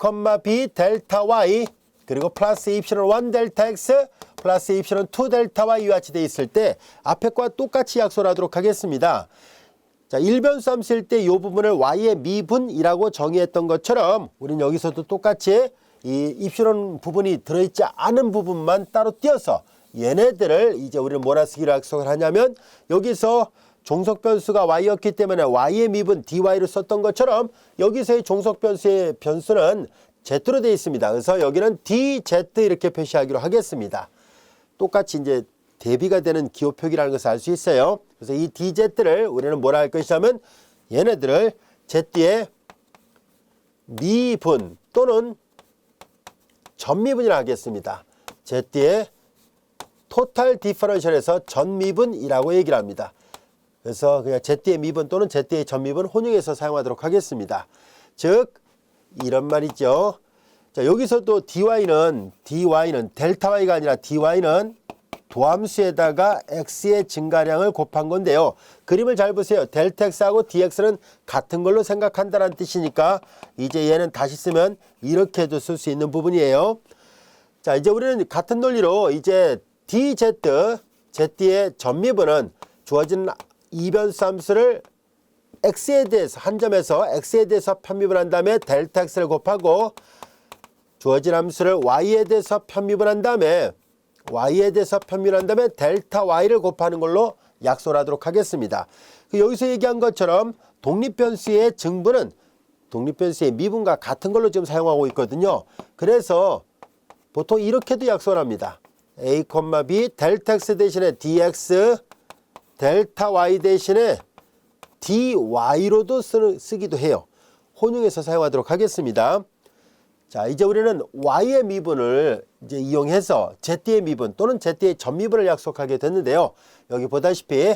b 델타 y 그리고 플러스 입실론 1 델타 x 플러스 입실론 2 델타 y 이와 같이 되어 있을 때 앞에 거와 똑같이 약속을 하도록 하겠습니다. 자, 일변수 함수일 때 이 부분을 y의 미분이라고 정의했던 것처럼 우리는 여기서도 똑같이 이 입실론 부분이 들어있지 않은 부분만 따로 띄어서 얘네들을 이제 우리는 뭐라 쓰기로 약속을 하냐면 여기서 종속 변수가 y였기 때문에 y의 미분 dy를 썼던 것처럼 여기서의 종속 변수의 변수는 z로 되어 있습니다. 그래서 여기는 dz 이렇게 표시하기로 하겠습니다. 똑같이 이제 대비가 되는 기호 표기라는 것을 알 수 있어요. 그래서 이 dz를 우리는 뭐라 할 것이냐면 얘네들을 z의 미분 또는 전미분이라 하겠습니다. z의 토탈 디퍼런셜에서 전미분이라고 얘기를 합니다. 그래서 그냥 z의 미분 또는 z의 전미분 혼용해서 사용하도록 하겠습니다. 즉 이런 말이죠. 자, 여기서도 dy는 델타 y가 아니라 dy는 도함수에다가 x의 증가량을 곱한 건데요. 그림을 잘 보세요. 델타 x하고 dx는 같은 걸로 생각한다는 뜻이니까 이제 얘는 다시 쓰면 이렇게도 쓸 수 있는 부분이에요. 자, 이제 우리는 같은 논리로 이제 dz, z의 전미분은 주어진 이변수 함수를 x에 대해서 한 점에서 x에 대해서 편미분한 다음에 델타 x를 곱하고 주어진 함수를 y에 대해서 편미분한 다음에 델타 y를 곱하는 걸로 약속을 하도록 하겠습니다. 여기서 얘기한 것처럼 독립변수의 증분은 독립변수의 미분과 같은 걸로 지금 사용하고 있거든요. 그래서 보통 이렇게도 약속을 합니다. a, b 델타 x 대신에 dx 델타 y 대신에 dy로도 쓰기도 해요. 혼용해서 사용하도록 하겠습니다. 자, 이제 우리는 y의 미분을 이제 이용해서 z의 미분 또는 z의 전미분을 약속하게 됐는데요. 여기 보다시피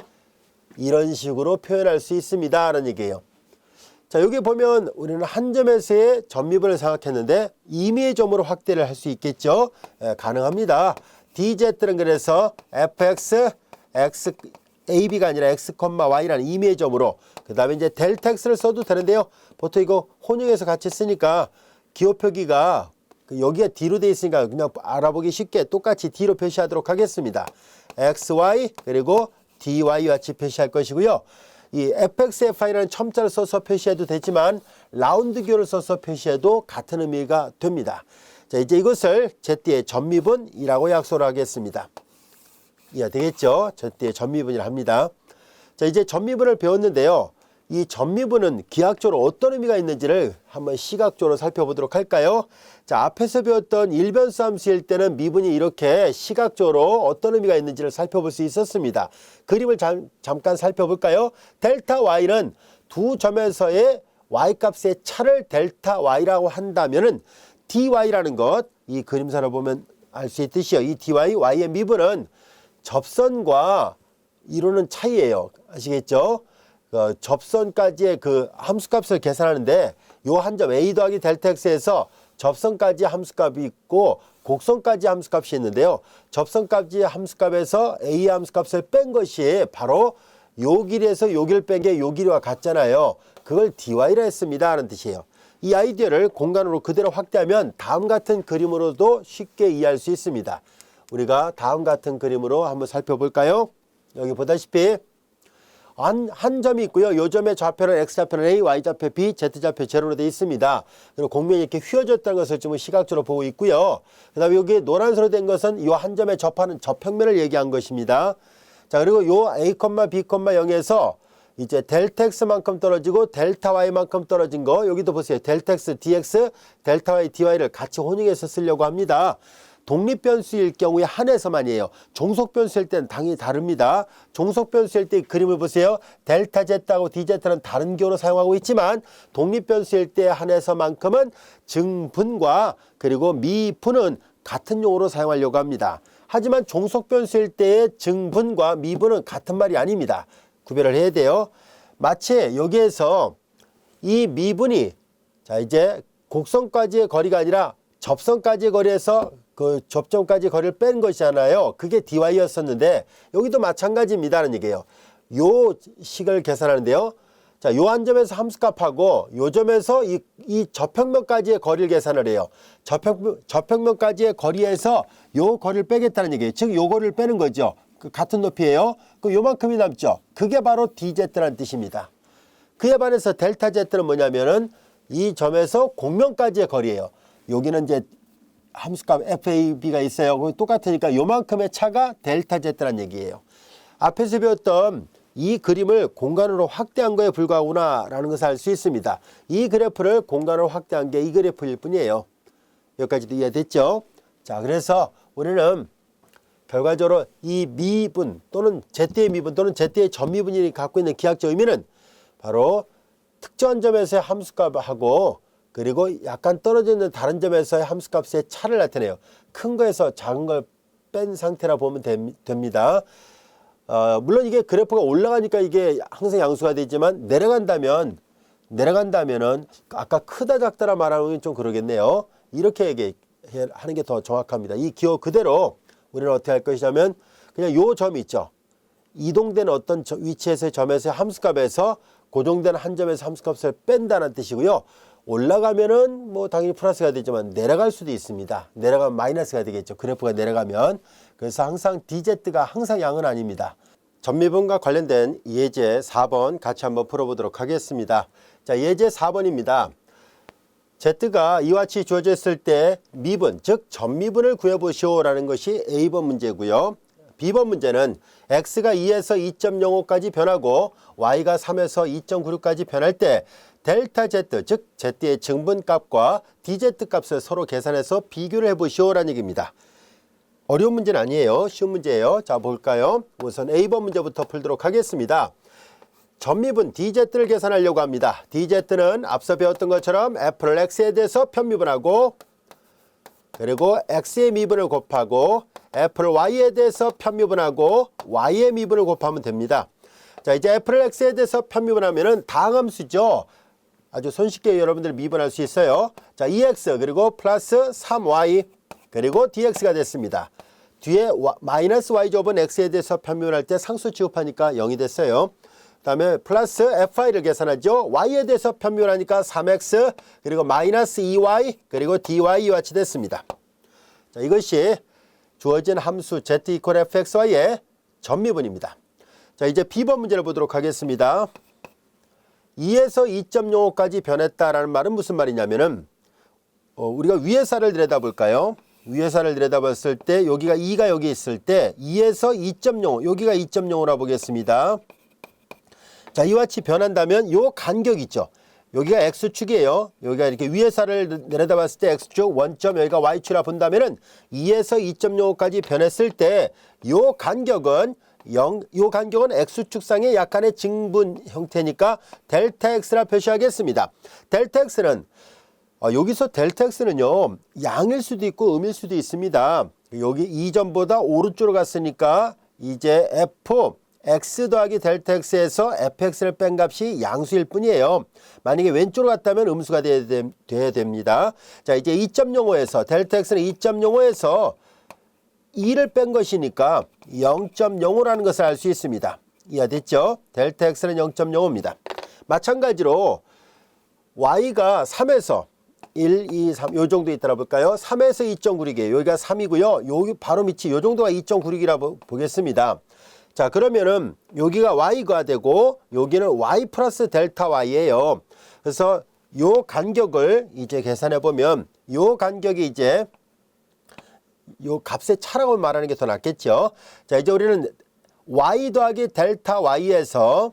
이런 식으로 표현할 수 있습니다 라는 얘기예요. 자, 여기 보면 우리는 한 점에서의 전미분을 생각했는데 임의의 점으로 확대를 할 수 있겠죠. 가능합니다. dz는 그래서 fx, x, ab가 아니라 x, y라는 임의의 점으로, 그 다음에 이제 델타 x를 써도 되는데요. 보통 이거 혼용해서 같이 쓰니까 기호 표기가 여기가 D로 되어 있으니까 그냥 알아보기 쉽게 똑같이 D로 표시하도록 하겠습니다. XY 그리고 DY 같이 표시할 것이고요. 이 FXFI라는 첨자를 써서 표시해도 되지만 라운드 기호를 써서 표시해도 같은 의미가 됩니다. 자, 이제 이것을 Z의 전미분이라고 약속을 하겠습니다. 이해되겠죠? Z의 전미분이라 합니다. 자, 이제 전미분을 배웠는데요. 이 전미분은 기하학적으로 어떤 의미가 있는지를 한번 시각적으로 살펴보도록 할까요? 자, 앞에서 배웠던 일변수 함수일 때는 미분이 이렇게 시각적으로 어떤 의미가 있는지를 살펴볼 수 있었습니다. 그림을 잠깐 살펴볼까요? 델타 y는 두 점에서의 y값의 차를 델타 y라고 한다면은 dy라는 것, 이 그림사를 보면 알 수 있듯이요. 이 dy, y의 미분은 접선과 이루는 차이예요. 아시겠죠? 접선까지의 그 함수값을 계산하는데 요 한 점 a 더하기 델타 x에서 접선까지 함수값이 있고 곡선까지 함수값이 있는데요. 접선까지 함수값에서 a 함수값을 뺀 것이 바로 요 길이에서 요 길을 뺀 게 요 길이와 같잖아요. 그걸 dy라 했습니다 하는 뜻이에요. 이 아이디어를 공간으로 그대로 확대하면 다음 같은 그림으로도 쉽게 이해할 수 있습니다. 우리가 다음 같은 그림으로 한번 살펴볼까요? 여기 보다시피 한 점이 있고요. 요 점의 좌표는 x좌표는 a, y좌표 b, z좌표 제로로 되어 있습니다. 그리고 공면이 이렇게 휘어졌다는 것을 좀 시각적으로 보고 있고요. 그 다음에 여기 노란색으로 된 것은 요 한 점에 접하는 접평면을 얘기한 것입니다. 자, 그리고 요 a, b, 0에서 이제 델타 x만큼 떨어지고 델타 y만큼 떨어진 거, 여기도 보세요. 델타 x, dx, 델타 y, dy를 같이 혼용해서 쓰려고 합니다. 독립변수일 경우에 한해서만이에요. 종속변수일 때는 당연히 다릅니다. 종속변수일 때 그림을 보세요. 델타 z하고 dz는 다른 기호로 사용하고 있지만 독립변수일 때 한해서만큼은 증분과 그리고 미분은 같은 용어로 사용하려고 합니다. 하지만 종속변수일 때의 증분과 미분은 같은 말이 아닙니다. 구별을 해야 돼요. 마치 여기에서 이 미분이 자 이제 곡선까지의 거리가 아니라 접선까지의 거리에서 그 접점까지 거리를 뺀 것이잖아요. 그게 dy였었는데 여기도 마찬가지입니다라는 얘기예요. 요 식을 계산하는데요. 자, 요 한 점에서 함수값하고 요 점에서 이 접평면까지의 거리를 계산을 해요. 접평면까지의 거리에서 요 거리를 빼겠다는 얘기예요. 즉 요 거리를 빼는 거죠. 그 같은 높이예요. 그 요만큼이 남죠. 그게 바로 dz라는 뜻입니다. 그에 반해서 델타 z는 뭐냐면은 이 점에서 곡면까지의 거리예요. 여기는 이제 함수값 FAB가 있어요. 그럼 똑같으니까 요만큼의 차가 델타 Z라는 얘기예요. 앞에서 배웠던 이 그림을 공간으로 확대한 거에 불과하구나 라는 것을 알 수 있습니다. 이 그래프를 공간으로 확대한 게 이 그래프일 뿐이에요. 여기까지도 이해됐죠? 자, 그래서 우리는 결과적으로 이 미분 또는 Z의 미분 또는 Z의 전미분이 갖고 있는 기하학적 의미는 바로 특정한 점에서의 함수값하고 그리고 약간 떨어져 있는 다른 점에서의 함수값의 차를 나타내요. 큰 거에서 작은 걸 뺀 상태라 보면 됩니다. 물론 이게 그래프가 올라가니까 이게 항상 양수가 되지만 내려간다면은 아까 크다 작다라 말하는 게 좀 그러겠네요. 이렇게 하는 게 더 정확합니다. 이 기호 그대로 우리는 어떻게 할 것이냐면 그냥 요 점이 있죠. 이동된 어떤 위치에서의 점에서의 함수값에서 고정된 한 점에서 함수값을 뺀다는 뜻이고요. 올라가면은 뭐 당연히 플러스가 되지만 내려갈 수도 있습니다. 내려가면 마이너스가 되겠죠. 그래프가 내려가면. 그래서 항상 DZ가 항상 양은 아닙니다. 전미분과 관련된 예제 4번 같이 한번 풀어보도록 하겠습니다. 자, 예제 4번입니다. Z가 이와 같이 주어져 있을 때 미분, 즉 전미분을 구해보시오라는 것이 A번 문제고요. B번 문제는 X가 2에서 2.05까지 변하고 Y가 3에서 2.96까지 변할 때 델타 Z, 즉 Z의 증분값과 DZ 값을 서로 계산해서 비교를 해보시오라는 얘기입니다. 어려운 문제는 아니에요. 쉬운 문제예요. 자, 볼까요? 우선 A번 문제부터 풀도록 하겠습니다. 전미분 DZ를 계산하려고 합니다. DZ는 앞서 배웠던 것처럼 F를 X에 대해서 편미분하고 그리고 X의 미분을 곱하고 F를 Y에 대해서 편미분하고 Y의 미분을 곱하면 됩니다. 자, 이제 F를 X에 대해서 편미분하면은 다항함수죠. 아주 손쉽게 여러분들 미분할 수 있어요. 자, 2X 그리고 플러스 3Y 그리고 DX가 됐습니다. 뒤에 마이너스 Y 제곱은 X에 대해서 편미분할 때 상수 취급하니까 0이 됐어요. 그 다음에 플러스 FI를 계산하죠. Y에 대해서 편미분하니까 3X 그리고 마이너스 2Y 그리고 DY 이와 같이 됐습니다. 자, 이것이 주어진 함수 Z 이퀄 FXY의 전미분입니다. 자, 이제 B번 문제를 보도록 하겠습니다. 2에서 2.05까지 변했다라는 말은 무슨 말이냐면은 우리가 위의 살을 들여다볼까요? 위의 살을 들여다봤을 때 여기가 2가 여기 있을 때 2에서 2.05 여기가 2.05라 보겠습니다. 자, 이와 같이 변한다면 요 간격 있죠. 여기가 X축이에요. 여기가 이렇게 위의 살을 내려다봤을 때 X축, 원점 여기가 Y축이라 본다면은 2에서 2.05까지 변했을 때 요 간격은 요 간격은 X축상의 약간의 증분 형태니까 델타 X라 표시하겠습니다. 델타 X는 여기서 델타 X는요 양일 수도 있고 음일 수도 있습니다. 여기 이전보다 오른쪽으로 갔으니까 이제 F X 더하기 델타 X에서 fx를 뺀 값이 양수일 뿐이에요. 만약에 왼쪽으로 갔다면 음수가 돼야 됩니다. 자, 이제 2.05에서 델타 X는 2.05에서 2를 뺀 것이니까 0.05라는 것을 알 수 있습니다. 이해됐죠? 델타 X는 0.05입니다. 마찬가지로 Y가 3에서 1, 2, 3 요 정도 있다라 볼까요? 3에서 2.96이에요. 여기가 3이고요. 여기 바로 밑이 요 정도가 2.96이라 보겠습니다. 자, 그러면은 여기가 Y가 되고 여기는 Y 플러스 델타 Y예요. 그래서 요 간격을 이제 계산해 보면 요 간격이 이제 요 값의 차라고 말하는 게 더 낫겠죠. 자, 이제 우리는 Y 더하기 델타 Y에서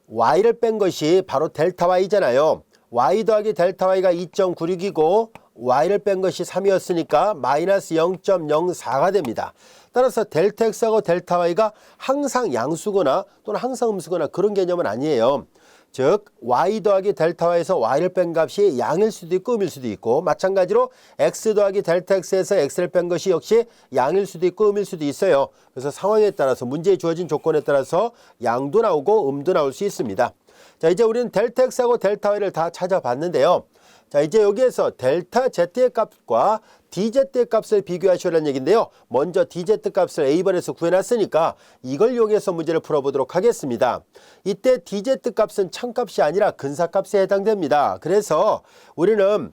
Y를 뺀 것이 바로 델타 Y잖아요. Y 더하기 델타 Y가 2.96이고 Y를 뺀 것이 3이었으니까 마이너스 0.04가 됩니다. 따라서 델타 X하고 델타 Y가 항상 양수거나 또는 항상 음수거나 그런 개념은 아니에요. 즉 Y 더하기 델타 Y에서 Y를 뺀 값이 양일 수도 있고 음일 수도 있고 마찬가지로 X 더하기 델타 X에서 X를 뺀 것이 역시 양일 수도 있고 음일 수도 있어요. 그래서 상황에 따라서 문제에 주어진 조건에 따라서 양도 나오고 음도 나올 수 있습니다. 자, 이제 우리는 델타 X하고 델타 Y를 다 찾아봤는데요. 자, 이제 여기에서 델타 Z의 값과 DZ의 값을 비교하시라는 얘기인데요. 먼저 DZ 값을 A번에서 구해놨으니까 이걸 이용해서 문제를 풀어보도록 하겠습니다. 이때 DZ 값은 참값이 아니라 근사값에 해당됩니다. 그래서 우리는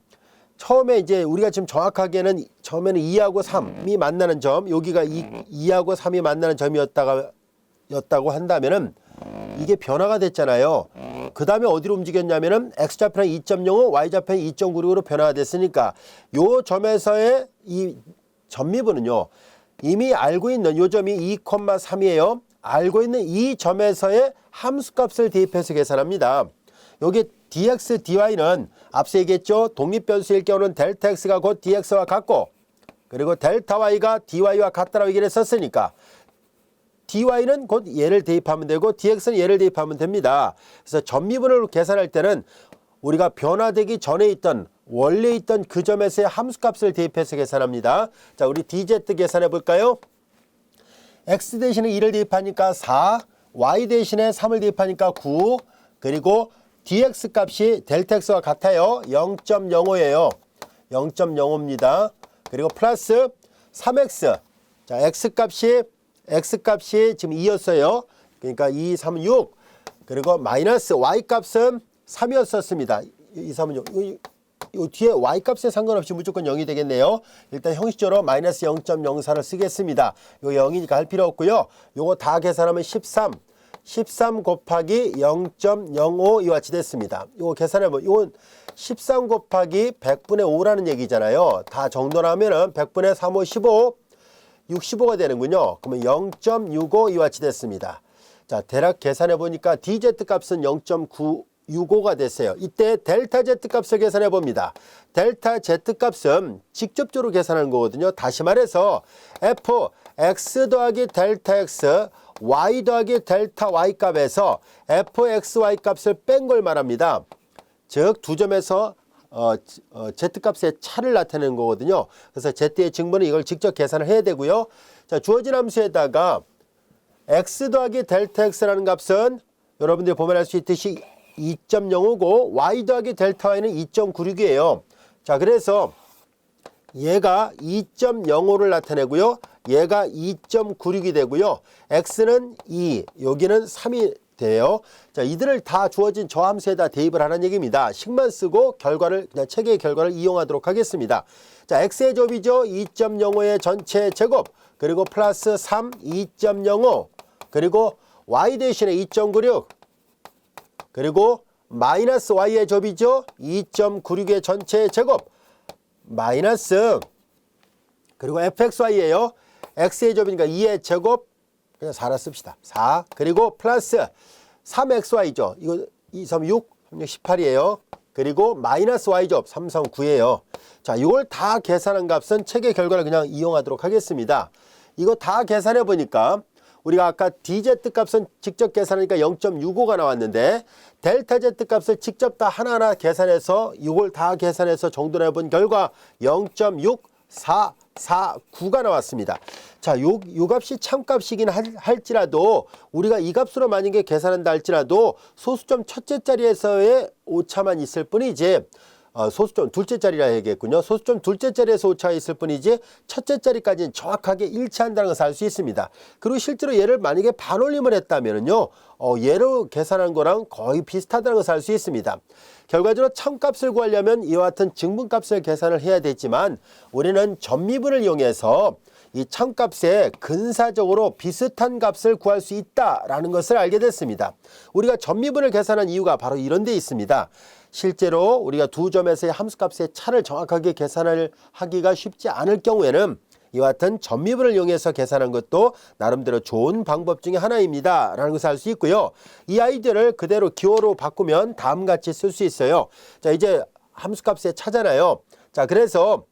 처음에 이제 우리가 지금 정확하게는 처음에는 2하고 3이 만나는 점, 여기가 2하고 3이 만나는 점이었다고 한다면은 이게 변화가 됐잖아요. 그 다음에 어디로 움직였냐면은 X좌표는 2.05, Y좌표는 2.96으로 변화가 됐으니까 요 점에서의 이 전미분은요. 이미 알고 있는 요 점이 2,3이에요. 알고 있는 이 점에서의 함수값을 대입해서 계산합니다. 여기 dx, dy는 앞서 얘기했죠. 독립변수일 경우는 델타 x가 곧 dx와 같고 그리고 델타 y가 dy와 같다라고 얘기를 했었으니까 dy는 곧 얘를 대입하면 되고 dx는 얘를 대입하면 됩니다. 그래서 전미분을 계산할 때는 우리가 변화되기 전에 있던 원래 있던 그 점에서의 함수값을 대입해서 계산합니다. 자, 우리 dz 계산해 볼까요? x 대신에 2를 대입하니까 4, y 대신에 3을 대입하니까 9, 그리고 dx 값이 델타 x와 같아요. 0.05예요. 0.05입니다. 그리고 플러스 3x. 자, x 값이 지금 2였어요. 그러니까 2, 3, 6. 그리고 마이너스 y 값은 3이었었습니다. 2, 3, 6. 이 뒤에 y 값에 상관없이 무조건 0이 되겠네요. 일단 형식적으로 마이너스 0.04를 쓰겠습니다. 이거 0이니까 할 필요 없고요. 요거 다 계산하면 13. 13 곱하기 0.05 이와 같이 됐습니다. 이거 계산해보면 이건 13 곱하기 100분의 5라는 얘기잖아요. 다 정돈하면은 100분의 3, 5, 15, 65가 되는군요. 그러면 0.65 이와 같이 됐습니다. 자, 대략 계산해보니까 dz 값은 0.965가 됐어요. 이때 델타 z 값을 계산해 봅니다. 델타 z 값은 직접적으로 계산하는 거거든요. 다시 말해서 f x 더하기 델타 x y 더하기 델타 y 값에서 fxy 값을 뺀 걸 말합니다. 즉 두 점에서 z값의 차를 나타내는 거거든요. 그래서 z의 증분은 이걸 직접 계산을 해야 되고요. 자, 주어진 함수에다가 x 더하기 델타 x라는 값은 여러분들이 보면 알 수 있듯이 2.05고 y 더하기 델타 y는 2.96이에요. 자, 그래서 얘가 2.05를 나타내고요. 얘가 2.96이 되고요. x는 2, 여기는 3이 돼요. 자, 이들을 다 주어진 저 함수에다 대입을 하는 얘기입니다. 식만 쓰고 결과를 그냥 책의 결과를 이용하도록 하겠습니다. 자, x의 제곱이죠. 2.05의 전체 제곱 그리고 플러스 3, 2.05 그리고 y 대신에 2.96 그리고 마이너스 y의 제곱이죠. 2.96의 전체 제곱 마이너스 그리고 fxy예요. x의 제곱이니까 2의 제곱 그냥 4라 씁시다. 4 그리고 플러스 3xy죠. 이거 2, 3, 6, 3, 6, 18이에요. 그리고 마이너스 y제곱 3, 3, 9예요. 자, 이걸 다 계산한 값은 책의 결과를 그냥 이용하도록 하겠습니다. 이거 다 계산해 보니까 우리가 아까 dz 값은 직접 계산하니까 0.65가 나왔는데 델타 z 값을 직접 다 하나하나 계산해서 이걸 다 계산해서 정돈해 본 결과 0.6449가 나왔습니다. 자, 요 값이 참값이긴 할지라도 우리가 이 값으로 만약에 계산한다 할지라도 소수점 첫째 자리에서의 오차만 있을 뿐이지 소수점 둘째 자리라 해야겠군요. 소수점 둘째 자리에서 오차가 있을 뿐이지 첫째 자리까지는 정확하게 일치한다는 것을 알 수 있습니다. 그리고 실제로 얘를 만약에 반올림을 했다면요, 얘로 계산한 거랑 거의 비슷하다는 것을 알 수 있습니다. 결과적으로 참값을 구하려면 이와 같은 증분값을 계산을 해야 되지만 우리는 전미분을 이용해서 이 참값에 근사적으로 비슷한 값을 구할 수 있다라는 것을 알게 됐습니다. 우리가 전미분을 계산한 이유가 바로 이런 데 있습니다. 실제로 우리가 두 점에서의 함수값의 차를 정확하게 계산을 하기가 쉽지 않을 경우에는 이와 같은 전미분을 이용해서 계산한 것도 나름대로 좋은 방법 중에 하나입니다 라는 것을 알 수 있고요. 이 아이디어를 그대로 기호로 바꾸면 다음같이 쓸 수 있어요. 자, 이제 함수값의 차잖아요. 자, 그래서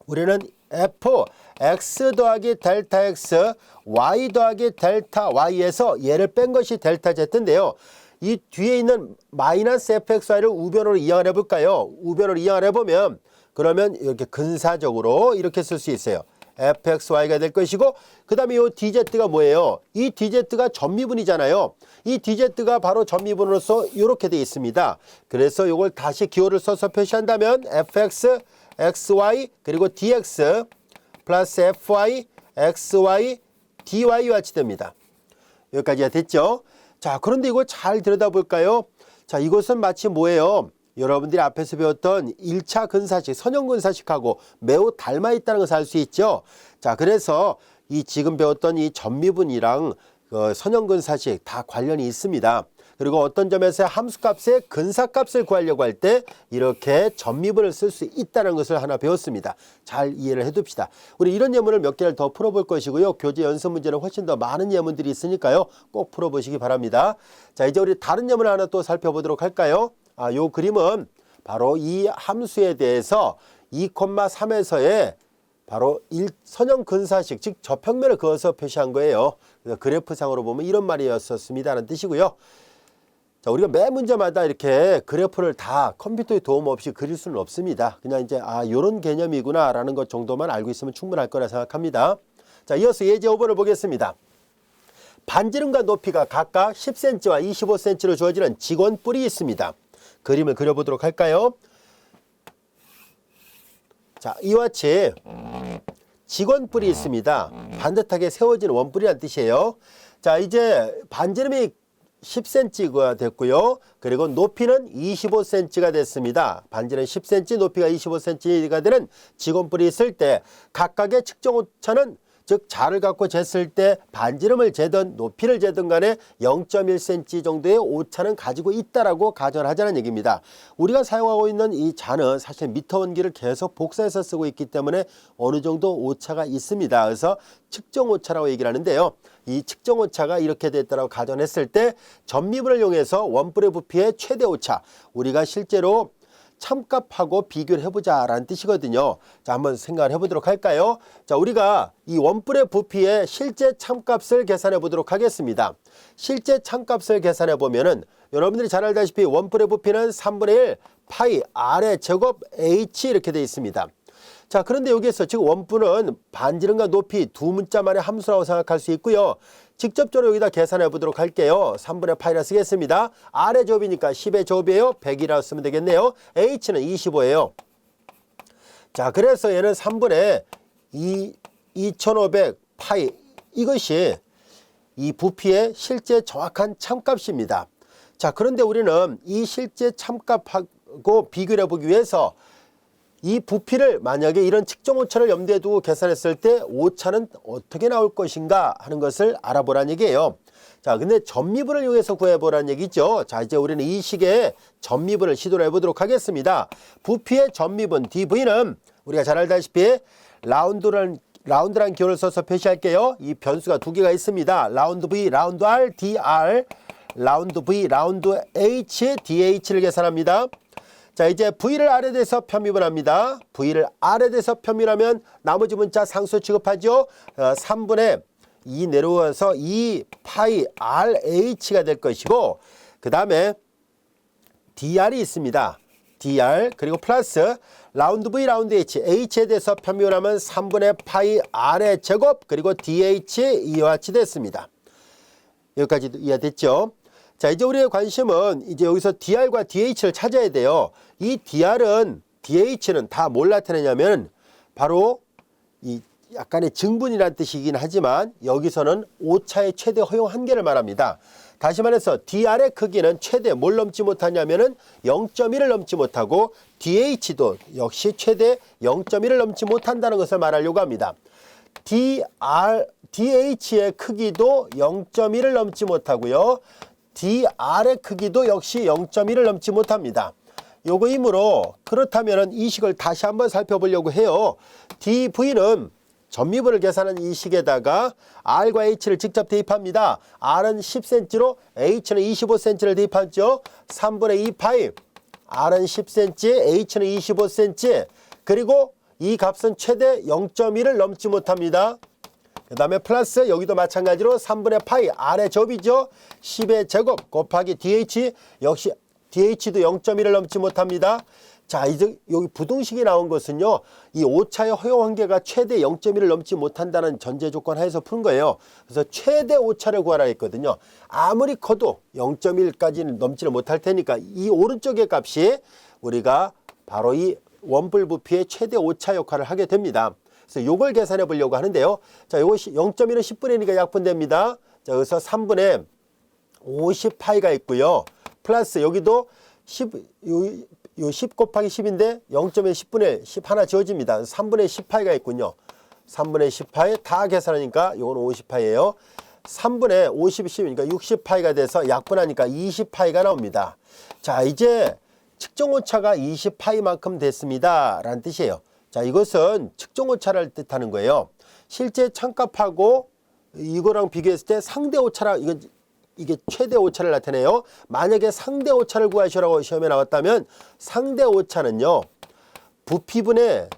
우리는 f x 더하기 델타 x y 더하기 델타 y에서 얘를 뺀 것이 델타 z인데요. 이 뒤에 있는 마이너스 fxy를 우변으로 이항을 해볼까요? 우변으로 이항을 해보면 그러면 이렇게 근사적으로 이렇게 쓸 수 있어요. fxy가 될 것이고 그 다음에 이 dz가 뭐예요? 이 dz가 전미분이잖아요. 이 dz가 바로 전미분으로서 이렇게 되어 있습니다. 그래서 이걸 다시 기호를 써서 표시한다면 fx, xy 그리고 dx 플러스 fy, xy, dy와 같이 됩니다. 여기까지가 됐죠? 자, 그런데 이거 잘 들여다볼까요? 자, 이것은 마치 뭐예요? 여러분들이 앞에서 배웠던 1차 근사식, 선형 근사식하고 매우 닮아 있다는 것을 알 수 있죠. 자, 그래서 이 지금 배웠던 이 전미분이랑 선형 근사식 다 관련이 있습니다. 그리고 어떤 점에서 함수값의 근사값을 구하려고 할 때 이렇게 전미분을 쓸 수 있다는 것을 하나 배웠습니다. 잘 이해를 해둡시다. 우리 이런 예문을 몇 개를 더 풀어볼 것이고요. 교재 연습 문제는 훨씬 더 많은 예문들이 있으니까요. 꼭 풀어보시기 바랍니다. 자, 이제 우리 다른 예문을 하나 또 살펴보도록 할까요? 요 그림은 바로 이 함수에 대해서 2,3에서의 바로 선형 근사식, 즉 저평면을 그어서 표시한 거예요. 그래서 그래프상으로 보면 이런 말이었습니다라는 뜻이고요. 자, 우리가 매 문제마다 이렇게 그래프를 다 컴퓨터의 도움 없이 그릴 수는 없습니다. 그냥 이제 요런 개념이구나 라는 것 정도만 알고 있으면 충분할 거라 생각합니다. 자, 이어서 예제 5번을 보겠습니다. 반지름과 높이가 각각 10cm와 25cm로 주어지는 직원뿔이 있습니다. 그림을 그려보도록 할까요? 자, 이와 같이 직원뿔이 있습니다. 반듯하게 세워진 원뿔이란 뜻이에요. 자, 이제 반지름이 10cm가 됐고요. 그리고 높이는 25cm가 됐습니다. 반지름 10cm, 높이가 25cm가 되는 직원뿔이 있을 때 각각의 측정 오차는 즉 자를 갖고 쟀을 때 반지름을 재든 높이를 재든 간에 0.1cm 정도의 오차는 가지고 있다라고 가정하자는 얘기입니다. 우리가 사용하고 있는 이 자는 사실 미터 원기를 계속 복사해서 쓰고 있기 때문에 어느 정도 오차가 있습니다. 그래서 측정 오차라고 얘기를 하는데요. 이 측정 오차가 이렇게 됐다고 가정했을 때 전미분을 이용해서 원뿔의 부피의 최대 오차, 우리가 실제로 참값하고 비교를 해보자 라는 뜻이거든요. 자, 한번 생각을 해보도록 할까요? 자, 우리가 이 원뿔의 부피의 실제 참값을 계산해 보도록 하겠습니다. 실제 참값을 계산해 보면은 여러분들이 잘 알다시피 원뿔의 부피는 3분의 1 파이 R의 제곱 H 이렇게 되어 있습니다. 자, 그런데 여기에서 지금 원뿔은 반지름과 높이 두 문자만의 함수라고 생각할 수 있고요. 직접적으로 여기다 계산해 보도록 할게요. 3분의 파이라 쓰겠습니다. R의 제곱이니까 10의 제곱이에요. 100이라고 쓰면 되겠네요. H는 25예요. 자, 그래서 얘는 3분의 2500 파이, 이것이 이 부피의 실제 정확한 참값입니다. 자, 그런데 우리는 이 실제 참값하고 비교를 해보기 위해서 이 부피를 만약에 이런 측정 오차를 염두에 두고 계산했을 때 오차는 어떻게 나올 것인가 하는 것을 알아보라는 얘기예요. 자, 근데 전미분을 이용해서 구해보라는 얘기죠. 자, 이제 우리는 이 식의 전미분을 시도를 해보도록 하겠습니다. 부피의 전미분 dv는 우리가 잘 알다시피 라운드라는 기호를 써서 표시할게요. 이 변수가 두 개가 있습니다. 라운드 v, 라운드 r, dr, 라운드 v, 라운드 h, dh를 계산합니다. 자, 이제 V를 R에 대해서 편미분합니다. V를 R에 대해서 편미분하면 나머지 문자 상수 취급하죠. 3분의 2 내려와서 2 파이 RH가 될 것이고, 그 다음에 DR이 있습니다. DR 그리고 플러스 라운드 V, 라운드 H, H에 대해서 편미분하면 3분의 파이 R의 제곱 그리고 DH 이와 같이 됐습니다. 여기까지 이해됐죠? 자, 이제 우리의 관심은 이제 여기서 DR과 DH를 찾아야 돼요. 이 DR은 DH는 다 뭘 나타내냐면 바로 이 약간의 증분이라는 뜻이긴 하지만 여기서는 오차의 최대 허용 한계를 말합니다. 다시 말해서 DR의 크기는 최대 뭘 넘지 못하냐면은 0.1을 넘지 못하고 DH도 역시 최대 0.1을 넘지 못한다는 것을 말하려고 합니다. DH의 크기도 0.1을 넘지 못하고요. DR의 크기도 역시 0.1을 넘지 못합니다. 요거이므로 그렇다면 이 식을 다시 한번 살펴보려고 해요. dv는 전미분을 계산한 이 식에다가 R과 H를 직접 대입합니다. R은 10cm로 H는 25cm를 대입하죠. 3분의 2 파이 R은 10cm, H는 25cm. 그리고 이 값은 최대 0.1을 넘지 못합니다. 그 다음에 플러스 여기도 마찬가지로 3분의 파이 R의 제곱이죠. 10의 제곱 곱하기 DH, 역시 DH도 0.1을 넘지 못합니다. 자, 이제 여기 부등식이 나온 것은요, 이 오차의 허용 한계가 최대 0.1을 넘지 못한다는 전제 조건 하에서 푼 거예요. 그래서 최대 오차를 구하라 했거든요. 아무리 커도 0.1까지는 넘지를 못할 테니까 이 오른쪽의 값이 우리가 바로 이 원뿔 부피의 최대 오차 역할을 하게 됩니다. 그래서 요걸 계산해 보려고 하는데요. 자, 요것이 0.1은 10분의 1이니까 약분됩니다. 자, 여기서 3분의 50파이가 있고요. 플러스 여기도 10 곱하기 10인데 0.1 10분의 1, 10 하나 지워집니다. 3분의 10파이가 있군요. 3분의 10파이 다 계산하니까 이건 50파이예요. 3분의 50이 10이니까 60파이가 돼서 약분하니까 20파이가 나옵니다. 자, 이제 측정 오차가 20파이만큼 됐습니다 라는 뜻이에요. 자, 이것은 측정 오차를 뜻하는 거예요. 실제 참값하고 이거랑 비교했을 때 상대 오차라, 이게 최대 오차를 나타내요. 만약에 상대 오차를 구하시라고 시험에 나왔다면 상대 오차는요, 부피분의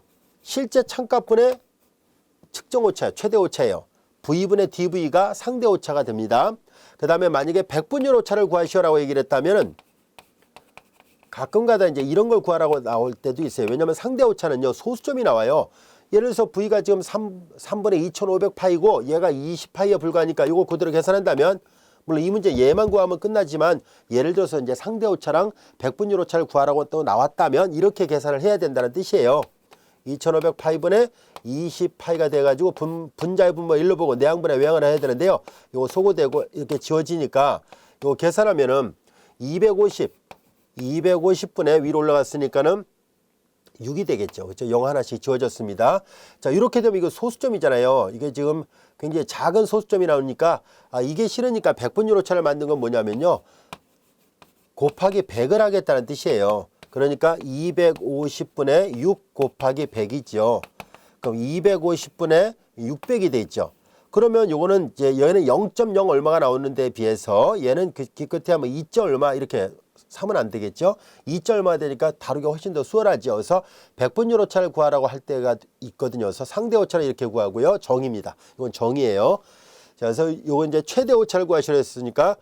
실제 참값분의 측정 오차, 최대 오차예요. V분의 dv가 상대 오차가 됩니다. 그 다음에 만약에 백분율 오차를 구하시라고 얘기를 했다면 가끔가다 이제 이런 걸 구하라고 나올 때도 있어요. 왜냐하면 상대 오차는요, 소수점이 나와요. 예를 들어서 V가 지금 3분의 2500파이고 얘가 20파이에 불과하니까 이거 그대로 계산한다면, 물론 이 문제 얘만 구하면 끝나지만 예를 들어서 이제 상대 오차랑 백분율 오차를 구하라고 또 나왔다면 이렇게 계산을 해야 된다는 뜻이에요. 2500파이분의 20파이가 돼가지고 분자의 분모 1로 보고 내항분의 외항을 해야 되는데요. 이거 소거되고 이렇게 지워지니까 이거 계산하면은 250분의 위로 올라갔으니까는 6이 되겠죠. 그렇죠? 0 하나씩 지워졌습니다. 자, 이렇게 되면 이거 소수점이잖아요. 이게 지금 굉장히 작은 소수점이 나오니까 이게 싫으니까 백분율 오차를 만든 건 뭐냐면요, 곱하기 100을 하겠다는 뜻이에요. 그러니까 250분의 6 곱하기 100이죠. 그럼 250분의 600이 돼 있죠. 그러면 요거는 이제 얘는 0.0 얼마가 나오는 데 비해서 얘는 그 끝에 하면 2. 얼마 이렇게 3은 안 되겠죠. 2점 얼마 되니까 다루기가 훨씬 더 수월하죠. 그래서 100분율 오차를 구하라고 할 때가 있거든요. 그래서 상대 오차를 이렇게 구하고요. 정입니다. 이건 정이에요. 자, 그래서 이거 이제 최대 오차를 구하시려 했으니까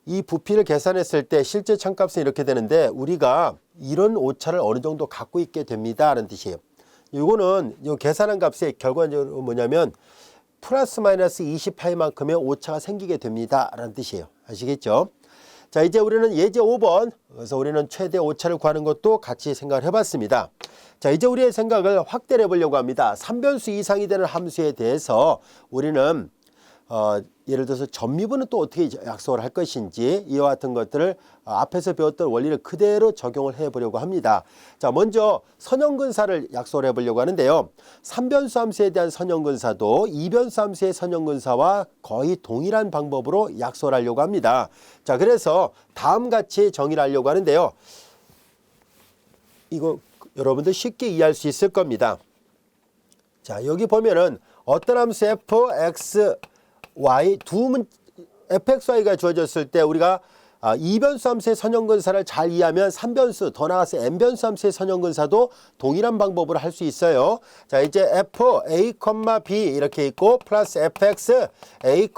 이 부피를 계산했을 때 실제 참값은 이렇게 되는데 우리가 이런 오차를 어느 정도 갖고 있게 됩니다. 라는 뜻이에요. 이거는 이 계산한 값이 결과적으로 뭐냐면 플러스 마이너스 20파이만큼의 오차가 생기게 됩니다. 라는 뜻이에요. 아시겠죠? 자, 이제 우리는 예제 5번. 그래서 우리는 최대 오차를 구하는 것도 같이 생각을 해봤습니다. 자, 이제 우리의 생각을 확대를 해보려고 합니다. 3변수 이상이 되는 함수에 대해서 우리는 예를 들어서 전미분은 또 어떻게 약속을 할 것인지 이와 같은 것들을 앞에서 배웠던 원리를 그대로 적용을 해보려고 합니다. 자, 먼저 선형근사를 약속을 해보려고 하는데요. 3변수 함수에 대한 선형근사도 2변수 함수의 선형근사와 거의 동일한 방법으로 약속을 하려고 합니다. 자, 그래서 다음같이 정의를 하려고 하는데요. 이거 여러분들 쉽게 이해할 수 있을 겁니다. 자, 여기 보면은 어떤 함수 f, x, y fxy가 주어졌을 때 우리가 2변수 함수의 선형근사를 잘 이해하면 3변수 더 나아가서 n변수 함수의 선형근사도 동일한 방법으로 할 수 있어요. 자, 이제 f a, b 이렇게 있고 플러스 fx a,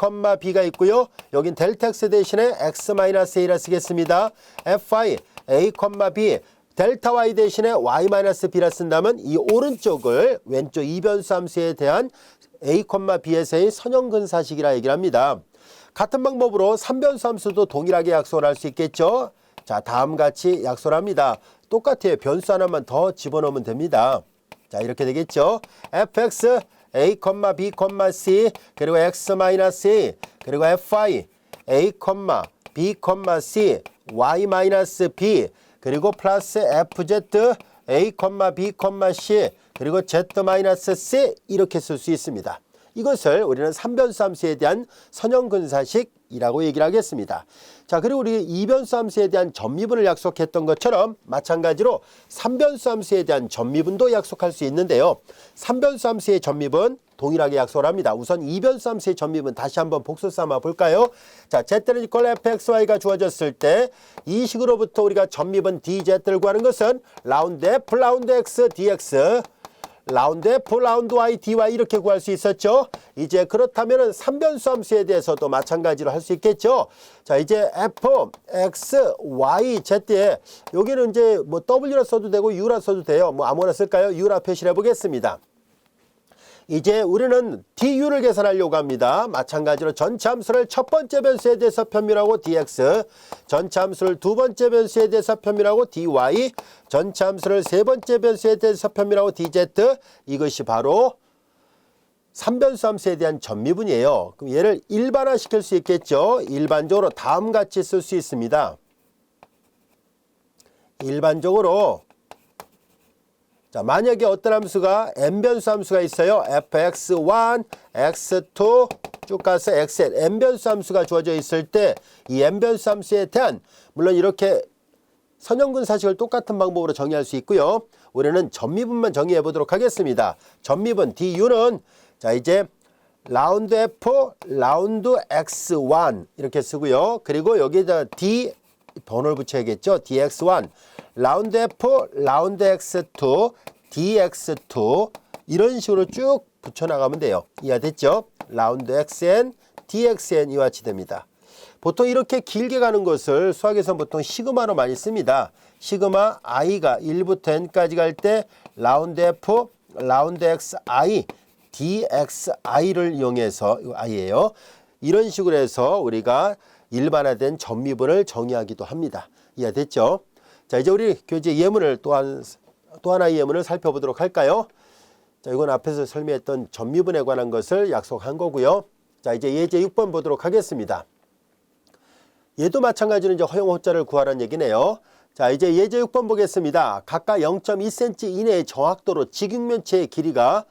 b가 있고요. 여긴 델타 x 대신에 x-a라 쓰겠습니다. fy a, b 델타 y 대신에 y-b라 쓴다면 이 오른쪽을 왼쪽 2변수 함수에 대한 a, b에서의 선형근사식이라 얘기를 합니다. 같은 방법으로 3변수 함수도 동일하게 약속을 할 수 있겠죠. 자, 다음같이 약속을 합니다. 똑같아요. 변수 하나만 더 집어넣으면 됩니다. 자, 이렇게 되겠죠. fx a, b, c 그리고 x-a 그리고 fy a, b, c y-b 그리고 플러스 fz a, b, c 그리고 z-c 이렇게 쓸 수 있습니다. 이것을 우리는 3변수 함수에 대한 선형근사식이라고 얘기를 하겠습니다. 자, 그리고 우리 2변수 함수에 대한 전미분을 약속했던 것처럼 마찬가지로 3변수 함수에 대한 전미분도 약속할 수 있는데요. 3변수 함수의 전미분 동일하게 약속을 합니다. 우선 2변수 함수의 전미분 다시 한번 복수 삼아 볼까요? 자, z는 이퀄 fxy가 주어졌을 때 이 식으로부터 우리가 전미분 dz를 구하는 것은 라운드 f, 라운드 x, dx 라운드 f, 라운드 y, dy 이렇게 구할 수 있었죠. 이제 그렇다면 3변수 함수에 대해서도 마찬가지로 할 수 있겠죠. 자, 이제 f, x, y, z에 여기는 이제 뭐 w라 써도 되고 u라 써도 돼요. 뭐 아무거나 쓸까요? u라 표시를 해보겠습니다. 이제 우리는 du를 계산하려고 합니다. 마찬가지로 전체 함수를 첫 번째 변수에 대해서 편밀하고 dx, 전체 함수를 두 번째 변수에 대해서 편밀하고 dy, 전체 함수를 세 번째 변수에 대해서 편밀하고 dz, 이것이 바로 3변수 함수에 대한 전미분이에요. 그럼 얘를 일반화시킬 수 있겠죠. 일반적으로 다음같이 쓸 수 있습니다. 일반적으로 자, 만약에 어떤 함수가 n변수 함수가 있어요. fx1, x2 쭉 가서 xn n변수 함수가 주어져 있을 때 이 n변수 함수에 대한 물론 이렇게 선형근사식을 똑같은 방법으로 정의할 수 있고요. 우리는 전미분만 정의해 보도록 하겠습니다. 전미분 du는 자, 이제 라운드 f, 라운드 x1 이렇게 쓰고요. 그리고 여기다 d 번호를 붙여야겠죠. dx1 라운드 f, 라운드 x2, dx2 이런 식으로 쭉 붙여나가면 돼요. 이해됐죠? 라운드 xn, dxn 이와 같이 됩니다. 보통 이렇게 길게 가는 것을 수학에서 보통 시그마로 많이 씁니다. 시그마 i가 1부터 n까지 갈 때 라운드 f, 라운드 xi, dxi를 이용해서 이거 i예요. 이런 식으로 해서 우리가 일반화된 전미분을 정의하기도 합니다. 이해됐죠? 자, 이제 우리 교재 예문을 또 하나의 예문을 살펴보도록 할까요? 자, 이건 앞에서 설명했던 전미분에 관한 것을 약속한 거고요. 자, 이제 예제 6번 보도록 하겠습니다. 얘도 마찬가지로 이제 허용호자를 구하라는 얘기네요. 자, 이제 예제 6번 보겠습니다. 각각 0.2cm 이내의 정확도로 직육면체의 길이가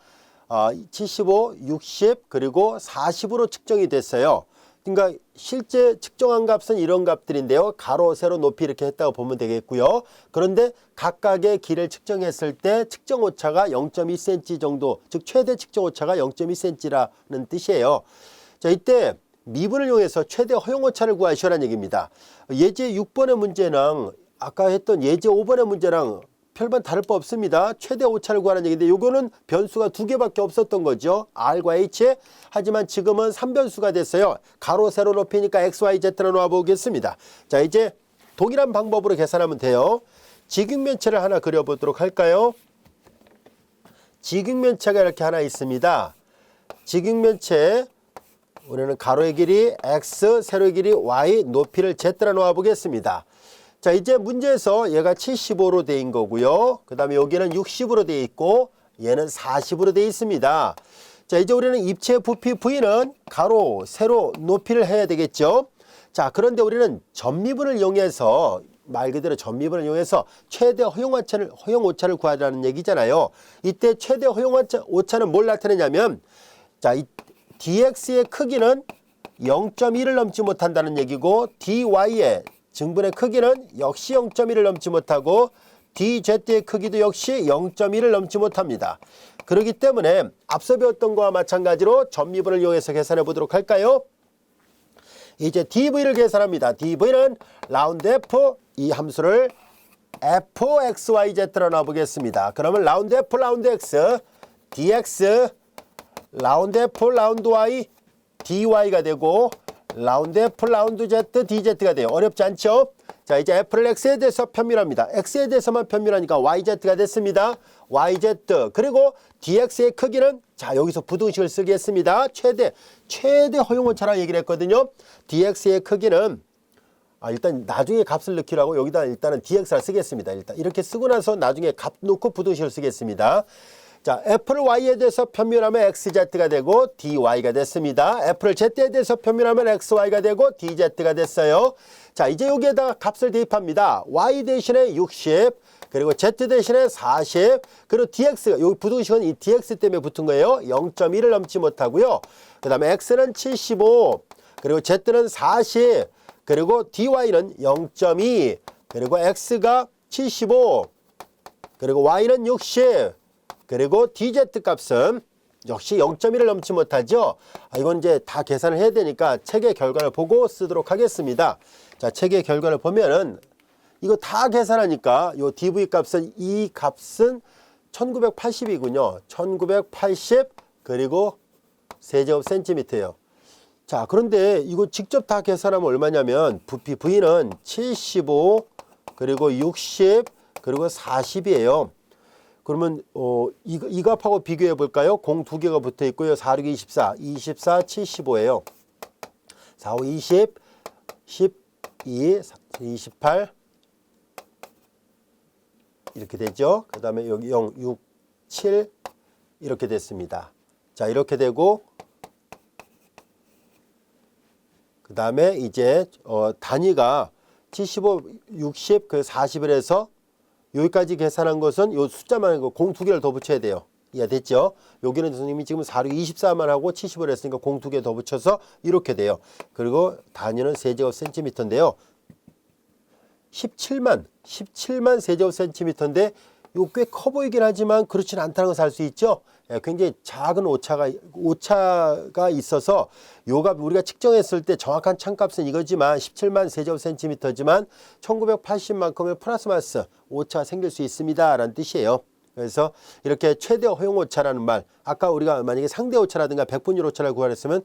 75, 60 그리고 40으로 측정이 됐어요. 그러니까 실제 측정한 값은 이런 값들인데요. 가로, 세로, 높이 이렇게 했다고 보면 되겠고요. 그런데 각각의 길을 측정했을 때 측정 오차가 0.2cm 정도, 즉 최대 측정 오차가 0.2cm라는 뜻이에요. 자, 이때 미분을 이용해서 최대 허용 오차를 구하시라는 얘기입니다. 예제 6번의 문제랑 아까 했던 예제 5번의 문제랑 별반 다를 바 없습니다. 최대 오차를 구하는 얘기인데 요거는 변수가 2개밖에 없었던 거죠. R과 H. 하지만 지금은 3변수가 됐어요. 가로 세로 높이니까 X, Y, Z로 놓아보겠습니다. 자, 이제 동일한 방법으로 계산하면 돼요. 직육면체를 하나 그려보도록 할까요? 직육면체가 이렇게 하나 있습니다. 직육면체 우리는 가로의 길이 X, 세로의 길이 Y, 높이를 Z로 놓아보겠습니다. 자, 이제 문제에서 얘가 75로 돼 거고요. 그 다음에 여기는 60으로 돼 있고 얘는 40으로 돼 있습니다. 자, 이제 우리는 입체 부피 V는 가로, 세로, 높이를 해야 되겠죠. 자, 그런데 우리는 전미분을 이용해서 말 그대로 전미분을 이용해서 최대 허용 오차를 구하라는 얘기잖아요. 이때 최대 허용 오차는 뭘 나타내냐면 자, 이 dx의 크기는 0.1을 넘지 못한다는 얘기고 dy의 증분의 크기는 역시 0.1을 넘지 못하고 dz의 크기도 역시 0.1을 넘지 못합니다. 그렇기 때문에 앞서 배웠던 것과 마찬가지로 전미분을 이용해서 계산해 보도록 할까요? 이제 dv를 계산합니다. dv는 라운드 f 이 함수를 fxyz로 놔보겠습니다. 그러면 라운드 f 라운드 x dx 라운드 f 라운드 y dy가 되고 라운드 f 라운드 z dz가 돼요. 어렵지 않죠? 자, 이제 f를 x에 대해서 편밀합니다. x에 대해서만 편밀하니까 yz가 됐습니다. yz 그리고 dx의 크기는 자, 여기서 부등식을 쓰겠습니다. 최대 허용오차라고 얘기를 했거든요. dx의 크기는 일단 나중에 값을 넣기라고 여기다 일단은 dx를 쓰겠습니다. 일단 이렇게 쓰고 나서 나중에 값 놓고 부등식을 쓰겠습니다. 자, f를 y에 대해서 편밀하면 xz가 되고 dy가 됐습니다. f를 z에 대해서 편밀하면 xy가 되고 dz가 됐어요. 자, 이제 여기에다 값을 대입합니다. y 대신에 60 그리고 z 대신에 40 그리고 dx가 여기 부등식은 이 dx 때문에 붙은 거예요. 0.1을 넘지 못하고요. 그 다음에 x는 75 그리고 z는 40 그리고 dy는 0.2 그리고 x가 75 그리고 y는 60 그리고 dz 값은 역시 0.1을 넘지 못하죠. 이건 이제 다 계산을 해야 되니까 책의 결과를 보고 쓰도록 하겠습니다. 자, 책의 결과를 보면은 이거 다 계산하니까 요 dv 값은 이 값은 1980이군요. 1980 그리고 세제곱센티미터예요. 자, 그런데 이거 직접 다 계산하면 얼마냐면 부피 V는 75 그리고 60 그리고 40이에요. 그러면 이 값하고 비교해 볼까요? 공 두 개가 붙어 있고요. 4, 6, 24, 24, 75예요. 4, 5, 20, 12, 28 이렇게 되죠. 그 다음에 여기 0, 6, 7 이렇게 됐습니다. 자, 이렇게 되고 그 다음에 이제 단위가 75, 60, 그 40을 해서 여기까지 계산한 것은 요 숫자만 하고 공 두 개를 더 붙여야 돼요. 이해됐죠? 여기는 선생님이 지금 4, 6, 24만 하고 70을 했으니까 공 두 개 더 붙여서 이렇게 돼요. 그리고 단위는 세제곱센티미터인데요. 17만 세제곱센티미터인데 이거 꽤 커 보이긴 하지만 그렇지는 않다는 것을 알 수 있죠. 굉장히 작은 오차가 있어서 요 값 우리가 측정했을 때 정확한 참값은 이거지만 17만 세제곱센티미터지만 1980만큼의 플러스 마이너스 오차가 생길 수 있습니다 라는 뜻이에요. 그래서 이렇게 최대 허용 오차라는 말, 아까 우리가 만약에 상대 오차라든가 백분율 오차를 구하랬으면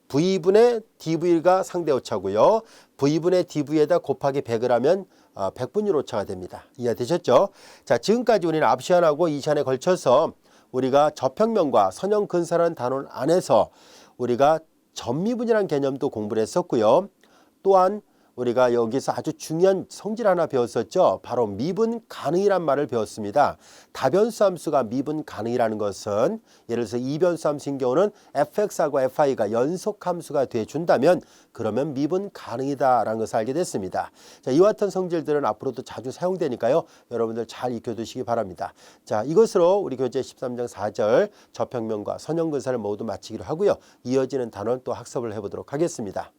V분의 dV가 상대 오차고요. V분의 dV에다 곱하기 100을 하면 백분율 오차가 됩니다. 이해되셨죠? 자, 지금까지 우리는 앞 시간하고 이 시간에 걸쳐서 우리가 저평면과 선형 근사라는 단원 안에서 우리가 전미분이라는 개념도 공부를 했었고요. 또한 우리가 여기서 아주 중요한 성질 하나 배웠었죠. 바로 미분 가능이란 말을 배웠습니다. 다변수 함수가 미분 가능이라는 것은 예를 들어서 이변수 함수인 경우는 fx하고 fi가 연속 함수가 돼준다면 그러면 미분 가능이다라는 것을 알게 됐습니다. 자, 이와 같은 성질들은 앞으로도 자주 사용되니까요. 여러분들 잘 익혀두시기 바랍니다. 자, 이것으로 우리 교재 13장 4절 저평면과 선형근사를 모두 마치기로 하고요. 이어지는 단원 또 학습을 해보도록 하겠습니다.